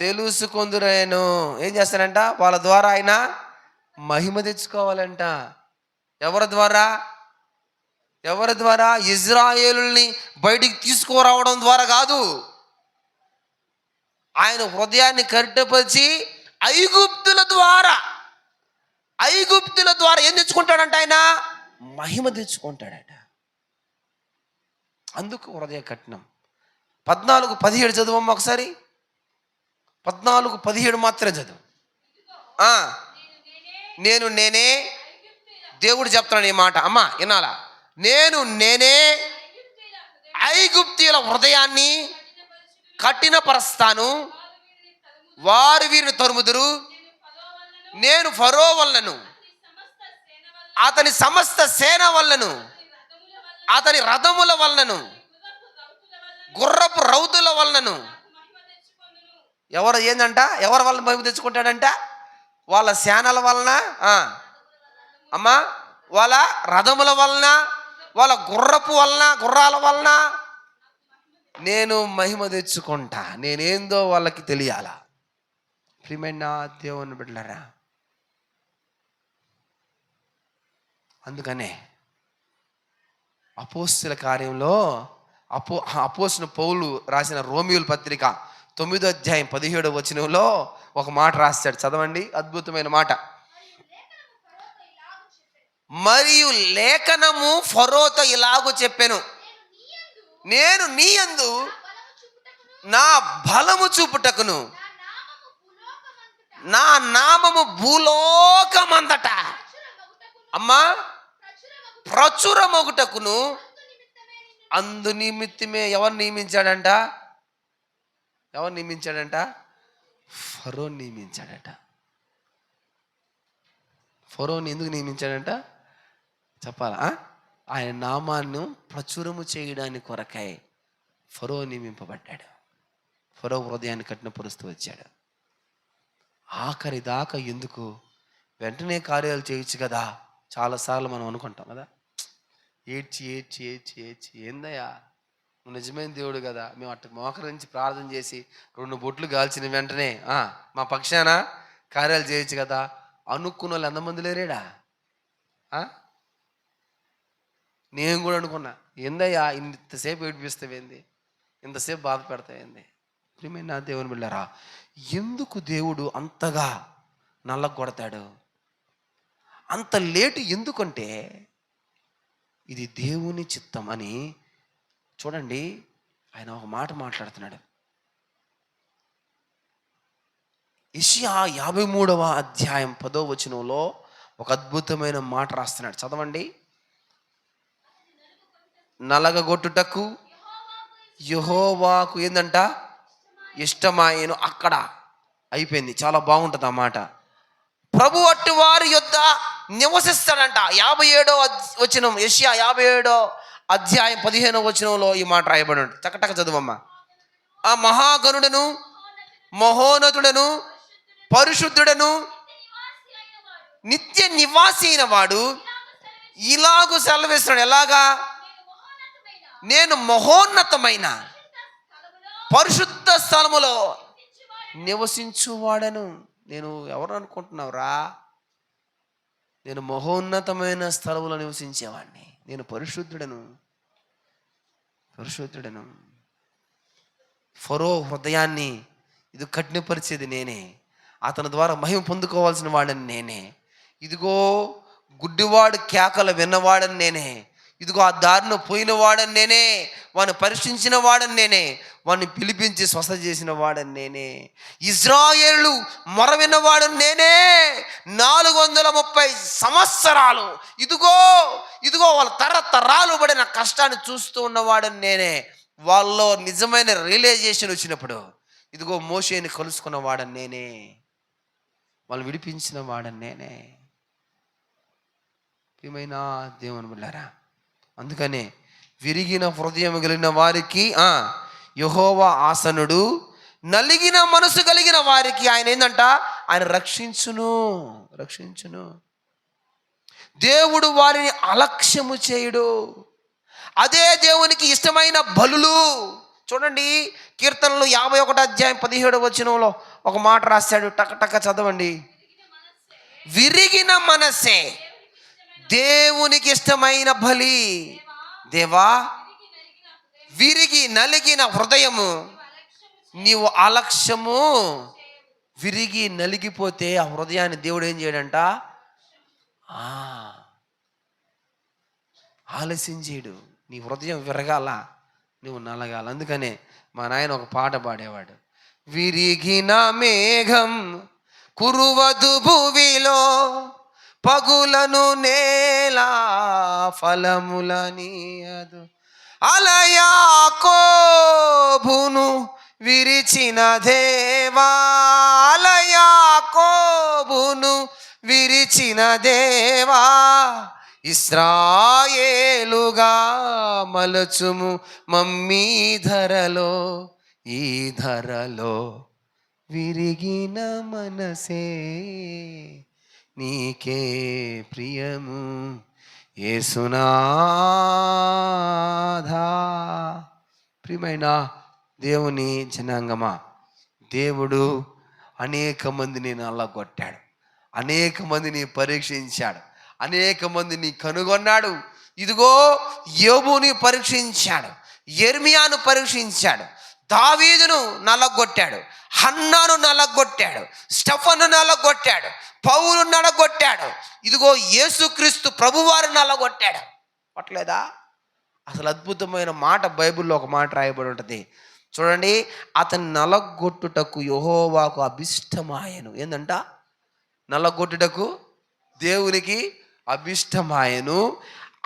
తెలుసుకొందురేను. ఏం చేస్తారంట? వాళ్ళ ద్వారా ఆయన మహిమ తెచ్చుకోవాలంట. ఎవరి ద్వారా? ఇజ్రాయేలుని బయటికి తీసుకురావడం ద్వారా కాదు, ఆయన హృదయాన్ని కఠినపరిచి ఐగుప్తుల ద్వారా ఏం తెచ్చుకుంటాడంట? ఆయన మహిమ తెచ్చుకుంటాడట. అందుకు హృదయ కఠినం. 14:17 చదువమ్మ ఒకసారి. 14:17 మాత్రం చదువు. నేనే దేవుడు చెప్తున్నాడు ఈ మాట. అమ్మా వినాలా? నేనే ఐగుప్తీయుల హృదయాన్ని కఠినపరుస్తాను, వారు వీరిని తరుముదురు. నేను ఫరో వలనను అతని సమస్త సేన వలనను అతని రథముల వలనను గుర్రపు రౌతుల వలనను. ఎవరు ఎవరి వలన మహిమ తెచ్చుకుంటాడంట? వాళ్ళ సేనల వలన, అమ్మా, వాళ్ళ రథముల వలన, వాళ్ళ గుర్రాల వలన నేను మహిమ తెచ్చుకుంటా. నేనేందో వాళ్ళకి తెలియాలా. ప్రియమైన దేవుని బిడ్డలారా, అందుకనే అపోస్తుల కార్యంలో అపోస్తుల పౌలు రాసిన రోమియోల పత్రిక 9వ అధ్యాయం 17వ వచనంలో ఒక మాట రాస్తాడు. చదవండి, అద్భుతమైన మాట. మరియు లేఖనము ఫరోతో ఇలాగూ చెప్పెను, నేను నీ యందు నా బలము చూపుటకును నా నామము భూలోకమంతట, అమ్మా, ప్రచురమొగుటకును అందు నిమిత్తమే. ఎవరు నియమించాడంట? ఫరో నియమించాడట. ఫరోని ఎందుకు నియమించాడంట చెప్పాలా? ఆయన నామాన్ని ప్రచురము చేయడానికి కొరకై ఫరో నియమింపబడ్డాడు. ఫరో హృదయాన్ని కఠినపరుస్తూ వచ్చాడు. ఆఖరి దాకా ఎందుకు? వెంటనే కార్యాలు చేయొచ్చు కదా. చాలాసార్లు మనం అనుకుంటాం కదా, ఏడ్చి ఏందయ్యా, నువ్వు నిజమైన దేవుడు కదా, మేము అట్ట మోకరించి ప్రార్థన చేసి 2 బొట్లు కాల్చిన వెంటనే మా పక్షాన కార్యాలు చేయొచ్చు కదా అనుకున్న వాళ్ళు ఎంతమంది లేరేడా? నేను కూడా అనుకున్నా, ఏందయ్యా ఇంతసేపు ఏడిపిస్తావేంది, ఇంతసేపు బాధ పెడతావేంది? ప్రియమైన నా దేవుని బిడ్డలారా, ఎందుకు దేవుడు అంతగా నల్లగొడతాడు? అంత లేటు ఎందుకంటే ఇది దేవుని చిత్తం అని. చూడండి, ఆయన ఒక మాట మాట్లాడుతున్నాడు. యెషయా 53వ అధ్యాయం 10వ వచనంలో ఒక అద్భుతమైన మాట రాస్తున్నాడు. చదవండి. నలగగొట్టుటకు యెహోవాకు ఏందంట? ఇష్టమాయెను. అక్కడ అయిపోయింది. చాలా బాగుంటుంది ఆ మాట. ప్రభు అట్టి వారి యొద్ద నివసిస్తాడంట. 57వ వచనం, యెషయా 57వ అధ్యాయం 15వ వచనంలో ఈ మాట రాయబడి ఉంటుంది. చక్కటక్క చదువమ్మా. ఆ మహాగణుడను, మహోన్నతుడను, పరిశుద్ధుడను, నిత్య నివాసి అయిన వాడు ఇలాగూ సెలవిస్తున్నాడు. ఎలాగా? నేను మహోన్నతమైన పరిశుద్ధ స్థలములో నివసించువాడను. నేను ఎవరు అనుకుంటున్నావురా? నేను మహోన్నతమైన స్థలములో నివసించేవాడిని. నేను పరిశుద్ధుడను. ఫరో హృదయాన్ని ఇది కఠినపరిచేది నేనే. అతని ద్వారా మహిమ పొందుకోవాల్సిన వాడని నేనే. ఇదిగో గుడ్డివాడు కేకలు విన్నవాడని నేనే. ఇదిగో ఆ దారిన పోయిన వాడని నేనే. వాడిని పరీక్షించిన వాడని నేనే. వాడిని పిలిపించి స్వస్థ చేసిన వాడని నేనే. ఇజ్రాయేలు మొర విన్నవాడని నేనే. 430 సంవత్సరాలు ఇదిగో వాళ్ళ తరతరాలు పడిన కష్టాన్ని చూస్తూ ఉన్నవాడని నేనే. వాళ్ళలో నిజమైన రియలైజేషన్ వచ్చినప్పుడు ఇదిగో మోషేని కలుసుకున్న వాడని నేనే. వాళ్ళు విడిపించిన వాడని నేనే. ప్రియమైన దేవుని బిడ్డలారా, అందుకనే విరిగిన హృదయం కలిగిన వారికి యెహోవా ఆసనుడు, నలిగిన మనసు కలిగిన వారికి ఆయన ఏందంట? ఆయన రక్షించును. దేవుడు వారిని అలక్ష్యము చేయుడు. అదే దేవునికి ఇష్టమైన బలులు. చూడండి, కీర్తనలు 51 అధ్యాయం 17 వచనంలో ఒక మాట రాశాడు. టక చదవండి. విరిగిన మనసే దేవునికి ఇష్టమైన బలి. దేవా, విరిగి నలిగిన హృదయము నీవు అలక్ష్యము. విరిగి నలిగిపోతే ఆ హృదయాన్ని దేవుడు ఏం చేయడంట? ఆలస్యం చేయడు. నీ హృదయం విరగాల, నువ్వు నలగాల. అందుకనే మా నాయన ఒక పాట పాడేవాడు. విరిగిన మేఘం కురువదు భువిలో, పగులను నేల ఫలములనీయదు. అలయాకోబును విరిచిన దేవా, అలయాకోబును విరిచిన దేవా, ఇశ్రాయేలుగా మలచుము మమ్మీ ధరలో. ఈ ధరలో విరిగిన మనసే నీకే ప్రియము యేసునాథా. ప్రియమైన దేవుని జనాంగమా, దేవుడు అనేక మందిని నల్లగొట్టాడు, అనేక మందిని పరీక్షించాడు, అనేక మందిని కనుగొన్నాడు. ఇదిగో యోబుని పరీక్షించాడు, యెర్మియాను పరీక్షించాడు, దావీదును నలగొట్టాడు, హన్నాను నలగొట్టాడు, స్టెఫను నలగొట్టాడు, పౌలు నలగొట్టాడు. ఇదిగో యేసుక్రీస్తు ప్రభువారు నలగొట్టాడు. పట్టలేదా? అసలు అద్భుతమైన మాట బైబిల్లో ఒక మాట రాయబడి ఉంటుంది. చూడండి, అతని నలగొట్టుటకు యెహోవాకు అభిష్టమాయను. ఏందంట? నలగొట్టుటకు దేవునికి అభిష్టమాయను.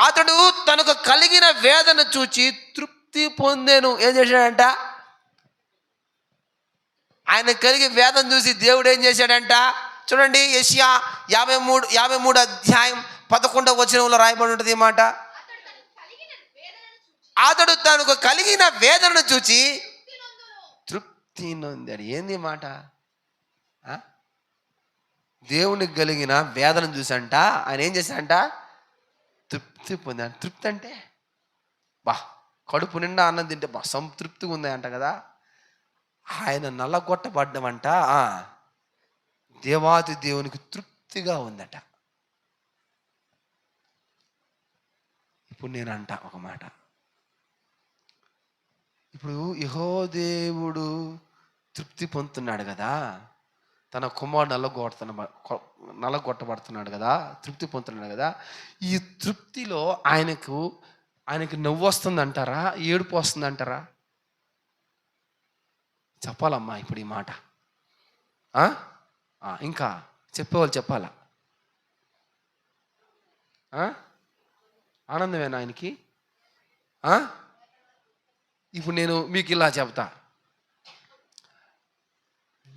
అతడు తనకు కలిగిన వేదన చూచి తృప్తి పొందెను. ఏం చేశాడంట? ఆయన కలిగి వేదన చూసి దేవుడు ఏం చేశాడంట? చూడండి, యెషయా 53 అధ్యాయం 11వ వచనంలో రాయబడి ఉంటుంది ఈ మాట. అతడు తనకు కలిగిన వేదనను చూచి తృప్తి నొందాడు. ఏంది మాట? దేవునికి కలిగిన వేదన చూసంట ఆయన ఏం చేశాడంట? తృప్తి పొందాడు. తృప్తి అంటే కడుపు నిండా అన్నం తింటే సంతృప్తిగా ఉంది అంట కదా. ఆయన నల్లగొట్టబడ్డమంట దేవాది దేవునికి తృప్తిగా ఉందట. ఇప్పుడు నేను అంట ఒక మాట. ఇప్పుడు యెహోవా దేవుడు తృప్తి పొందుతున్నాడు కదా, తన కుమారుడు నల్లగొట్టబడుతున్నాడు కదా, తృప్తి పొందుతున్నాడు కదా. ఈ తృప్తిలో ఆయనకి నవ్వు వస్తుంది అంటారా, ఏడుపు వస్తుంది అంటారా? చెప్పాలమ్మా ఇప్పుడు ఈ మాట. ఇంకా చెప్పేవాళ్ళు చెప్పాలా? ఆనందమేనా ఆయనకి? ఇప్పుడు నేను మీకు ఇలా చెప్తా.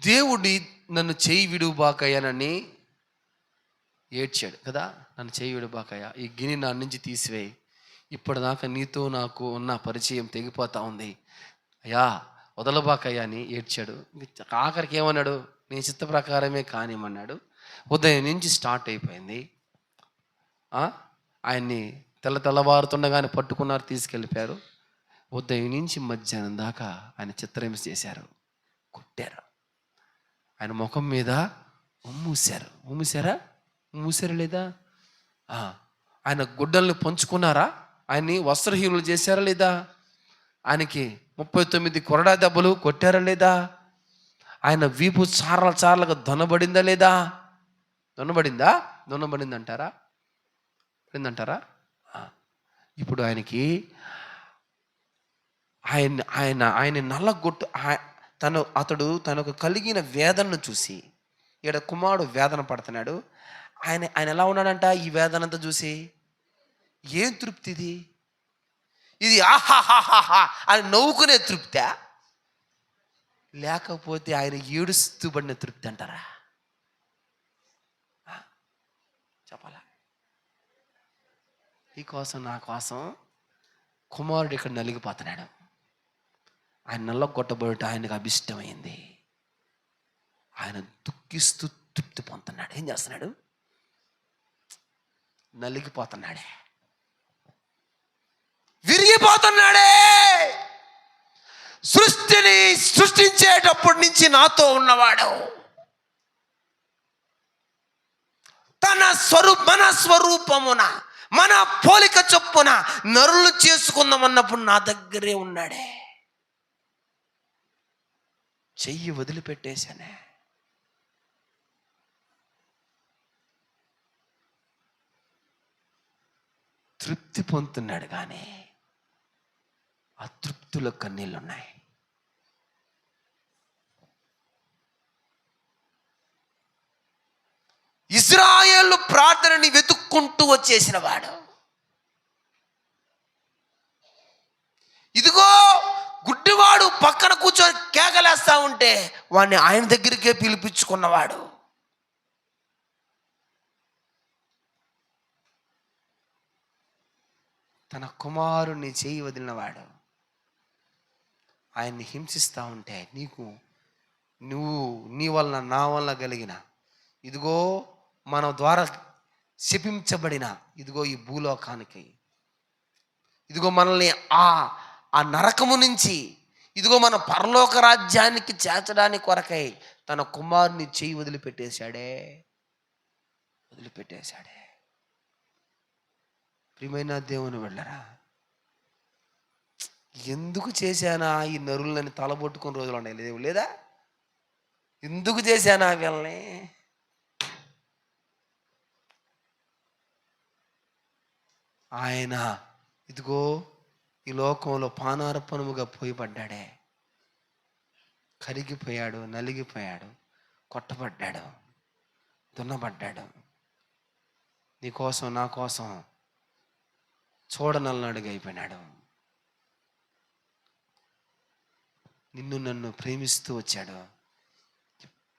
దేవుడి నన్ను చేయి విడుబాకయ్యానని ఏడ్చాడు కదా. నన్ను చేయి విడుబాకయ్యా, ఈ గిన్నె నా నుంచి తీసివేయి, ఇప్పటిదాకా నీతో నాకు ఉన్న పరిచయం తెగిపోతా ఉంది అయ్యా, వదలబాకయ్యా అని ఏడ్చాడు. ఆఖరికి ఏమన్నాడు? నీ చిత్త ప్రకారమే కానిమన్నాడు. ఉదయం నుంచి స్టార్ట్ అయిపోయింది. ఆయన్ని తెల్లవారుతుండగానే పట్టుకున్నారు, తీసుకెళ్ళిపోయారు. ఉదయం నుంచి మధ్యాహ్నం దాకా ఆయన చిత్రహింస చేశారు, కొట్టారు. ఆయన ముఖం మీద ఉమ్మూసారు. ఉమ్మూసారా లేదా? ఆయన గుడ్డల్ని పంచుకున్నారా? ఆయన్ని వస్త్రహీనులు చేశారా లేదా? ఆయనకి 39 కొరడా దెబ్బలు కొట్టారా లేదా? ఆయన వీపు చార్లుగా దున్నబడిందా లేదా? దున్నబడిందంటారా? పడిందంటారా? ఇప్పుడు ఆయనకి ఆయన నల్లగొట్టు అతడు తనకు కలిగిన వేదనను చూసి, ఈడ కుమారుడు వేదన పడుతున్నాడు. ఆయన ఎలా ఉన్నాడంట ఈ వేదనంతా చూసి? ఏం తృప్తి ఇది ఆహాహాహా అని నవ్వుకునే తృప్తా, లేకపోతే ఆయన ఏడుస్తూ పడిన తృప్తి అంటారా? చెప్పాలా? ఈ కోసం నా కోసం కుమారుడు ఇక్కడ నలిగిపోతున్నాడు. ఆయన నల్లగొట్టబడట ఆయనకు అభిష్టమైంది. ఆయన దుఃఖిస్తూ తృప్తి పొందుతున్నాడు. ఏం చేస్తున్నాడు? నలిగిపోతున్నాడే, విరిగిపోతున్నాడే. సృష్టిని సృష్టించేటప్పటి నుంచి నాతో ఉన్నవాడు, మన స్వరూపమున మన పోలిక చొప్పున నరులు చేసుకుందామన్నప్పుడు నా దగ్గరే ఉన్నాడే. చెయ్యి వదిలిపెట్టేశానే. తృప్తి పొందుతున్నాడు, కానీ ఆ తృప్తిలో కన్నీళ్ళు ఉన్నాయి. ఇశ్రాయేలు ప్రార్థనని వెతుక్కుంటూ వచ్చేసిన వాడు, ఇదిగో గుడ్డివాడు పక్కన కూర్చొని కేకలేస్తా ఉంటే వాడిని ఆయన దగ్గరికే పిలిపించుకున్నవాడు. తన కుమారుణ్ణి చేయి వదిలినవాడు. ఆయన్ని హింసిస్తూ ఉంటే నువ్వు నీ వలన నా వలన కలిగిన, ఇదిగో మన ద్వారా శపించబడిన ఇదిగో ఈ భూలోకానికి, ఇదిగో మనల్ని ఆ నరకము నుంచి ఇదిగో మన పరలోక రాజ్యానికి చేర్చడానికి కొరకై తన కుమారుని చేయి వదిలిపెట్టేశాడే. ప్రియమైన దేవుని వెళ్ళరా, ఎందుకు చేశానా ఈ నరులని తలబొట్టుకుని రోజులు ఉన్నాయి లేదా? ఎందుకు చేశానా వీళ్ళని? ఆయన ఇదిగో ఈ లోకంలో పానార్పణముగా పోయబడ్డాడే, కరిగిపోయాడు, నలిగిపోయాడు, కొట్టబడ్డాడు, దున్నబడ్డాడు. నీ కోసం నా కోసం చూడనల్లడుగా అయిపోయినాడు. నిన్ను నన్ను ప్రేమిస్తూ వచ్చాడు,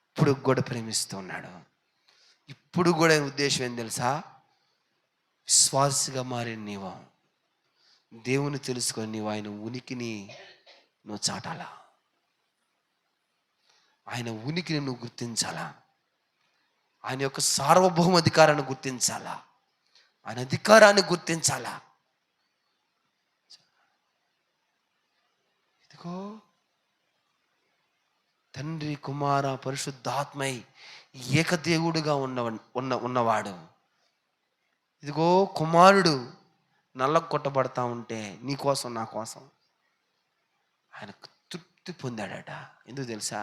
ఇప్పుడు కూడా ప్రేమిస్తూ ఉన్నాడు. ఇప్పుడు కూడా ఉద్దేశం ఏం తెలుసా? విశ్వాసిగా మారిన నీవు దేవుని తెలుసుకొని నీవు ఆయన ఉనికిని నువ్వు చాటాలా, ఆయన ఉనికిని నువ్వు గుర్తించాలా, ఆయన యొక్క సార్వభౌమ అధికారాన్ని గుర్తించాలా, ఆయన అధికారాన్ని గుర్తించాలా. ఇదిగో తండ్రి కుమార పరిశుద్ధాత్మై ఏకదేవుడుగా ఉన్నవాడు. ఇదిగో కుమారుడు నల్లగా కొట్టబడతా ఉంటే నీ కోసం నా కోసం ఆయన తృప్తి పొందాడట. ఎందుకు తెలుసా?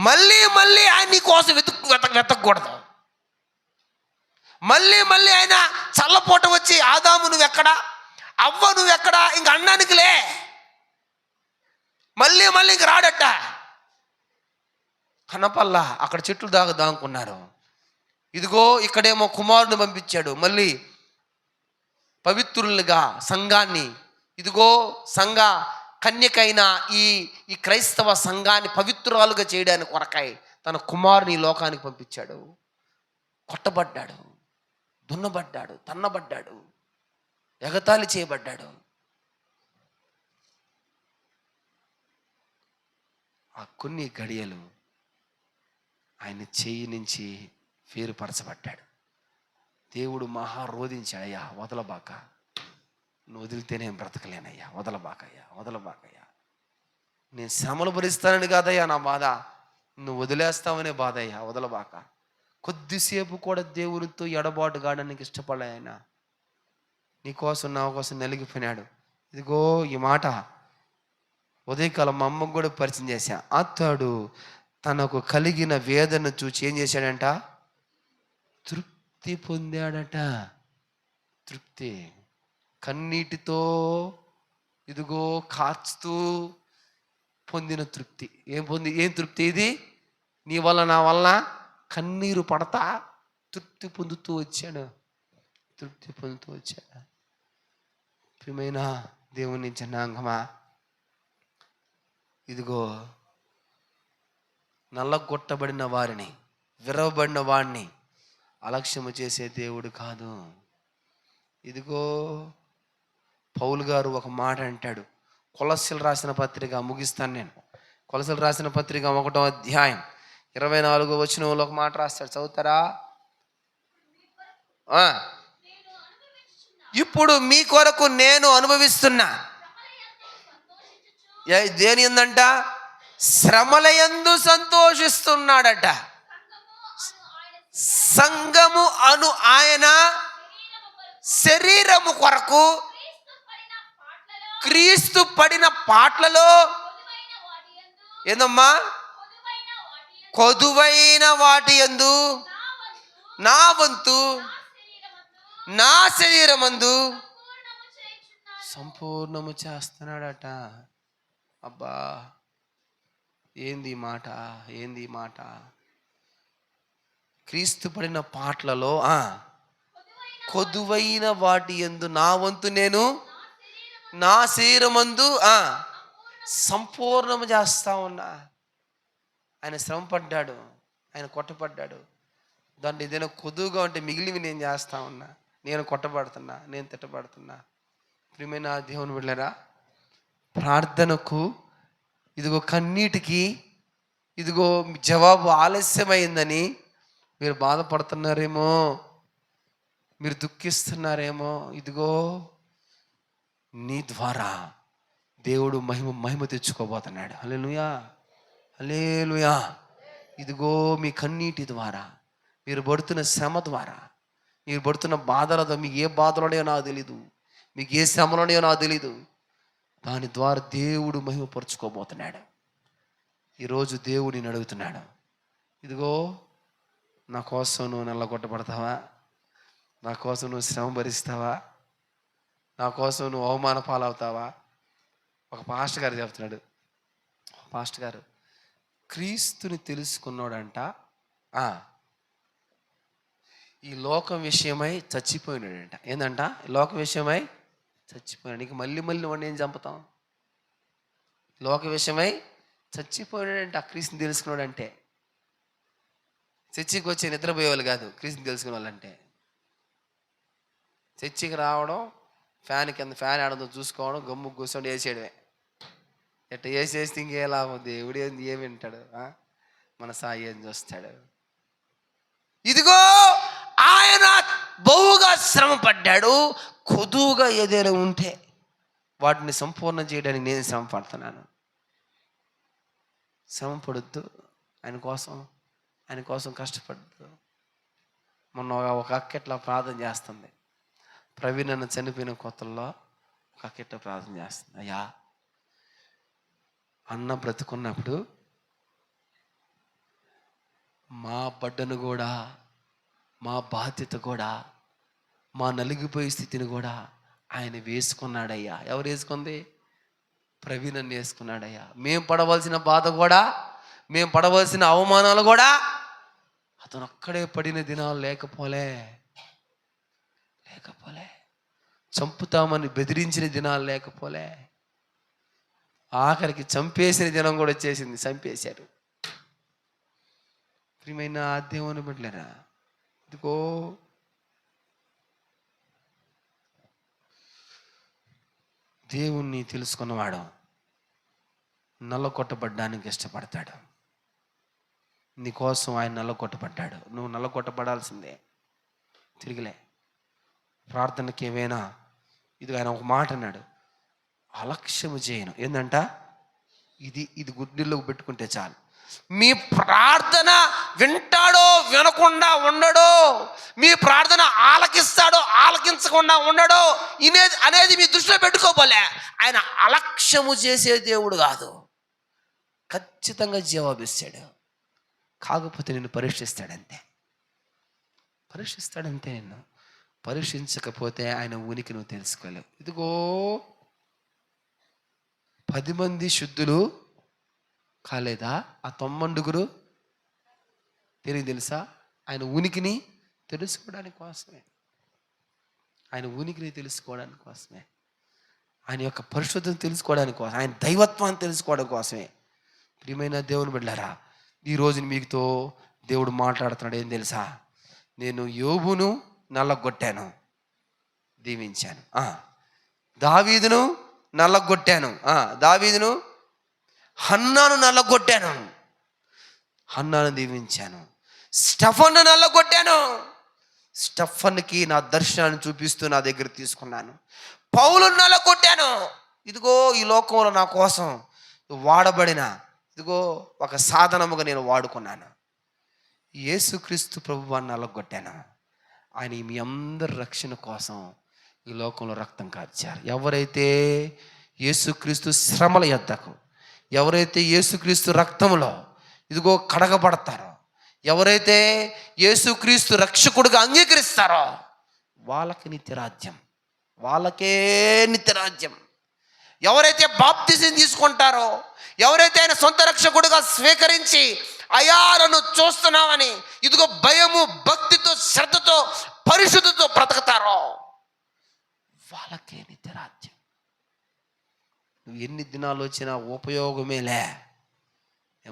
మళ్ళీ ఆయన నీ కోసం వెతకూడదు. మళ్ళీ ఆయన చల్లపోట వచ్చి ఆదాము నువ్వెక్కడా, అవ్వ నువ్వెక్కడా, ఇంక అన్నానికిలే, మళ్ళీ ఇంక రాడట. కనపల్లా అక్కడ చెట్లు దాగుకున్నారు. ఇదిగో ఇక్కడేమో కుమారుని పంపించాడు. మళ్ళీ పవిత్రులుగా సంఘాన్ని, ఇదిగో సంఘ కన్యకైన ఈ క్రైస్తవ సంఘాన్ని పవిత్రురాలుగా చేయడానికి కొరకాయ తన కుమారుని ఈ లోకానికి పంపించాడు. కొట్టబడ్డాడు, దున్నబడ్డాడు, తన్నబడ్డాడు, ఎగతాళి చేయబడ్డాడు. ఆ కొన్ని గడియలు ఆయన చెయ్యి నుంచి వేరుపరచబడ్డాడు. దేవుడు మహా రోధించాడయ్యా, వదలబాక, నువ్వు వదిలితే నేను బ్రతకలేనయ్యా, వదలబాకయ్యా. నేను శ్రమలు భరిస్తానని కాదయ్యా నా బాధ, నువ్వు వదిలేస్తావనే బాధ అయ్యా, వదలబాక. కొద్దిసేపు కూడా దేవునితో ఎడబాటు కావడానికి ఇష్టపడలే ఆయన. నీకోసం నా కోసం నలిగిపోయినాడు. ఇదిగో ఈ మాట ఉదయకాలం మా అమ్మకు కూడా పరిచయం చేశా. అతడు తనకు కలిగిన వేదన చూచి ఏం చేశాడంట? తృప్తి పొందాడట. తృప్తి, కన్నీటితో ఇదిగో కార్చుతూ పొందిన తృప్తి. ఏం తృప్తి ఇది? నీ వల్ల నా వల్ల కన్నీరు పడతా తృప్తి పొందుతూ వచ్చాడు. ప్రియమైన దేవుని జనాంగమా, ఇదిగో నల్లగొట్టబడిన వారిని, విరవబడిన వాడిని అలక్ష్యము చేసే దేవుడు కాదు. ఇదిగో పౌలు గారు ఒక మాట అంటాడు. కొలస్సీలు రాసిన పత్రిక, ముగిస్తాను నేను. కొలస్సీలు రాసిన పత్రిక 1వ అధ్యాయం 24వ వచనంలో ఒక మాట రాస్తాడు, చదువుతారా? ఇప్పుడు మీ కొరకు నేను అనుభవిస్తున్నా. దేని యందంట? శ్రమలయందు సంతోషిస్తున్నాడట. సంఘము అను ఆయన శరీరము కొరకు క్రీస్తు పడిన పాట్లలో ఏందమ్మా? కొదువైన వాటి యందు నా వంతు నా శరీరమందు సంపూర్ణము చేస్తున్నాడట. అబ్బా, ఏంది మాట? క్రీస్తు పడిన పాటలలో కొదువైన వాటి యందు నా వంతు నేను నా శరీరమందు సంపూర్ణము చేస్తా ఉన్నా. ఆయన శ్రమ పడ్డాడు, ఆయన కొట్టపడ్డాడు. దాంట్లో ఏదైనా కొదువుగా ఉంటే మిగిలివి నేను చేస్తా ఉన్నా. నేను కొట్టబడుతున్నా, నేను తిట్టబడుతున్నా. ప్రియమైన దేవుని బిడ్డలారా, ప్రార్థనకు ఇదిగో కన్నీటికి ఇదిగో జవాబు ఆలస్యమైందని మీరు బాధపడుతున్నారేమో, మీరు దుఃఖిస్తున్నారేమో. ఇదిగో నీ ద్వారా దేవుడు మహిమ తెచ్చుకోబోతున్నాడు. హల్లెలూయా, హల్లెలూయా. ఇదిగో మీ కన్నీటి ద్వారా, మీరు పడుతున్న శ్రమ ద్వారా, మీరు పడుతున్న బాధలతో, మీకు ఏ బాధలోనే నాకు తెలీదు, మీకు ఏ శ్రమలోనే నాకు తెలీదు, దాని ద్వారా దేవుడు మహిమపరుచుకోబోతున్నాడు. ఈరోజు దేవుడిని అడుగుతున్నాడు, ఇదిగో నా కోసం నువ్వు నల్లగొట్టబడతావా? నా కోసం నువ్వు శ్రమ భరిస్తావా? నా కోసం నువ్వు అవమాన పాలవుతావా? ఒక పాస్టర్ గారు చెప్తున్నాడు. పాస్టర్ గారు క్రీస్తుని తెలుసుకున్నాడంట, ఈ లోకం విషయమై చచ్చిపోయినాడంట. ఏందంట? లోక విషయమై చచ్చిపోయాడు. నీకు మళ్ళీ వాడిని ఏం చంపుతాం? లోక విషయమై చచ్చిపోయాడంట. క్రీస్తుని తెలుసుకున్నాడంటే చర్చికి వచ్చే నిద్రపోయేవాళ్ళు కాదు క్రీస్తుని తెలుసుకునే వాళ్ళంటే. చర్చికి రావడం, ఫ్యాన్ కింద ఫ్యాన్ ఆడదో చూసుకోవడం, గమ్ము కూర్చొని వేసేయడమే. ఎట్ట వేసేస్తే ఇంకే లాభం? దేవుడు ఏం వింటాడు? మన సాయి ఏం చూస్తాడు? ఇదిగో ఆయన బహుగా శ్రమ పడ్డాడు. కొదువుగా ఏదైనా ఉంటే వాటిని సంపూర్ణం చేయడానికి నేను శ్రమ పడుతున్నాను. శ్రమ పడొద్దు, ఆయన కోసం కష్టపడద్దు. మొన్న ఒక అక్క ఇట్లా ప్రార్థన చేస్తుంది. ప్రవీణ్ అన్న చనిపోయిన కొత్తల్లో ఒక అక్క ఇట్లా ప్రార్థన చేస్తుంది, అయ్యా అన్న బ్రతుకున్నప్పుడు మా బడ్డను కూడా, మా బాధ్యత కూడా, మా నలిగిపోయే స్థితిని కూడా ఆయన వేసుకున్నాడయ్యా. ఎవరు వేసుకుంది? ప్రవీణ్ అన్న వేసుకున్నాడయ్యా. మేము పడవలసిన బాధ కూడా, మేము పడవలసిన అవమానాలు కూడా అతను ఒక్కడే పడిన దినాలు లేకపోలే. చంపుతామని బెదిరించిన దినాలు లేకపోలే. ఆఖరికి చంపేసిన దినం కూడా వచ్చేసింది, చంపేశారు. ప్రియమైన దేవుని బిడ్డలారా, ఇదిగో దేవుణ్ణి తెలుసుకున్నవాడు నల్ల కొట్టబడ్డానికి ఇష్టపడతాడు. నీకోసం ఆయన నల్లగొట్టబడ్డాడు. నువ్వు నల్లగొట్టబడాల్సిందే. తిరిగిలే. ప్రార్థనకి ఏమైనా ఇది ఆయన ఒక మాట అన్నాడు, అలక్ష్యము చేయను. ఏందంట? ఇది గుడ్డిలోకి పెట్టుకుంటే చాలు. మీ ప్రార్థన వింటాడో వినకుండా ఉండడో, మీ ప్రార్థన ఆలకిస్తాడో ఆలకించకుండా ఉండడో అనేది మీ దృష్టిలో పెట్టుకోపోలే. ఆయన అలక్ష్యము చేసే దేవుడు కాదు, ఖచ్చితంగా జవాబిస్తాడు. కాకపోతే నిన్ను పరీక్షిస్తాడంతే. నిన్ను పరీక్షించకపోతే ఆయన ఉనికి నువ్వు తెలుసుకోలేవు. ఇదిగో 10 మంది శుద్ధులు కాలేదా? ఆ 90 తిరిగి తెలుసా? ఆయన ఉనికిని తెలుసుకోవడానికి కోసమే. ఆయన యొక్క పరిశుద్ధతను తెలుసుకోవడానికి కోసం, ఆయన దైవత్వాన్ని తెలుసుకోవడం కోసమే. ప్రియమైన దేవుని బిడ్డలారా, ఈరోజు మీతో దేవుడు మాట్లాడుతున్నాడు. ఏం తెలుసా? నేను యోబును నల్లగొట్టాను, దీవించాను. దావీదును నల్లగొట్టాను. దావీదును హన్నాను నల్లగొట్టాను, హన్నాను దీవించాను. స్టెఫన్ను నల్లగొట్టాను, స్టెఫన్కి నా దర్శనాన్ని చూపిస్తూ నా దగ్గర తీసుకున్నాను. పౌలును నల్లగొట్టాను. ఇదిగో ఈ లోకంలో నా కోసం వాడబడిన ఇదిగో ఒక సాధనముగా నేను వాడుకున్నాను. యేసుక్రీస్తు ప్రభువాన్ని నల్లగొట్టాను. ఆయన మీ అందరి రక్షణ కోసం ఈ లోకంలో రక్తం కార్చారు. ఎవరైతే యేసుక్రీస్తు శ్రమల యొద్దకు, ఎవరైతే యేసుక్రీస్తు రక్తంలో ఇదిగో కడగబడతారో, ఎవరైతే యేసుక్రీస్తు రక్షకుడిగా అంగీకరిస్తారో వాళ్ళకే నిత్యరాజ్యం. ఎవరైతే బాప్తిజం తీసుకుంటారో, ఎవరైతే ఆయన సొంత రక్షకుడిగా స్వీకరించి అయ్యా నన్ను చూస్తున్నామని ఇదిగో భయము, భక్తితో, శ్రద్ధతో, పరిశుద్ధితో బ్రతుకుతారో వాళ్ళకే నిత్యరాజ్యం. నువ్వు ఎన్ని దినాలు వచ్చినా ఉపయోగమేలే.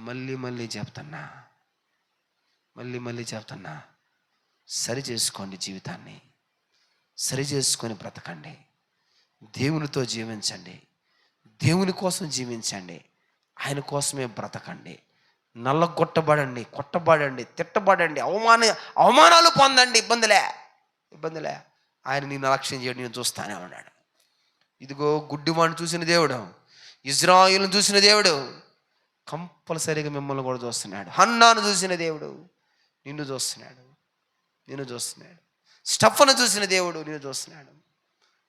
మళ్ళీ చెప్తున్నా, సరి చేసుకోండి, జీవితాన్ని సరి చేసుకొని బ్రతకండి. దేవునితో జీవించండి, దేవుని కోసం జీవించండి, ఆయన కోసమే బ్రతకండి. నల్లగొట్టబడండి, కొట్టబడండి, తిట్టబడండి, అవమానాలు పొందండి. ఇబ్బందిలే. ఆయన నిన్ను అలక్ష్యం చేయడం నేను చూస్తానే ఉన్నాడు. ఇదిగో గుడ్డివాడిని చూసిన దేవుడు, ఇజ్రాయిల్ను చూసిన దేవుడు కంపల్సరీగా మిమ్మల్ని కూడా చూస్తున్నాడు. హన్నాను చూసిన దేవుడు నిన్ను చూస్తున్నాడు. స్టెఫను చూసిన దేవుడు నిన్ను చూస్తున్నాడు.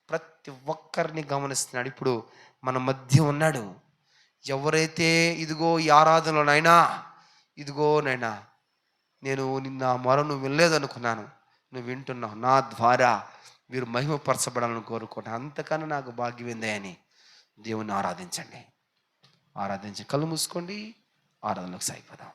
ప్రతి ఒక్కరిని గమనిస్తున్నాడు. ఇప్పుడు మన మధ్య ఉన్నాడు. ఎవరైతే ఇదిగో ఈ ఆరాధనలోనైనా ఇదిగోనైనా నేను నిన్న నువ్వు వినలేదనుకున్నాను, నువ్వు వింటున్నావు. నా ద్వారా వీరు మహిమపరచబడాలని కోరుకుంటాను. అంతకన్నా నాకు భాగ్యం ఏందే అని దేవుణ్ణి ఆరాధించండి. కళ్ళు మూసుకోండి, ఆరాధనలోకి సాగిపోదాం.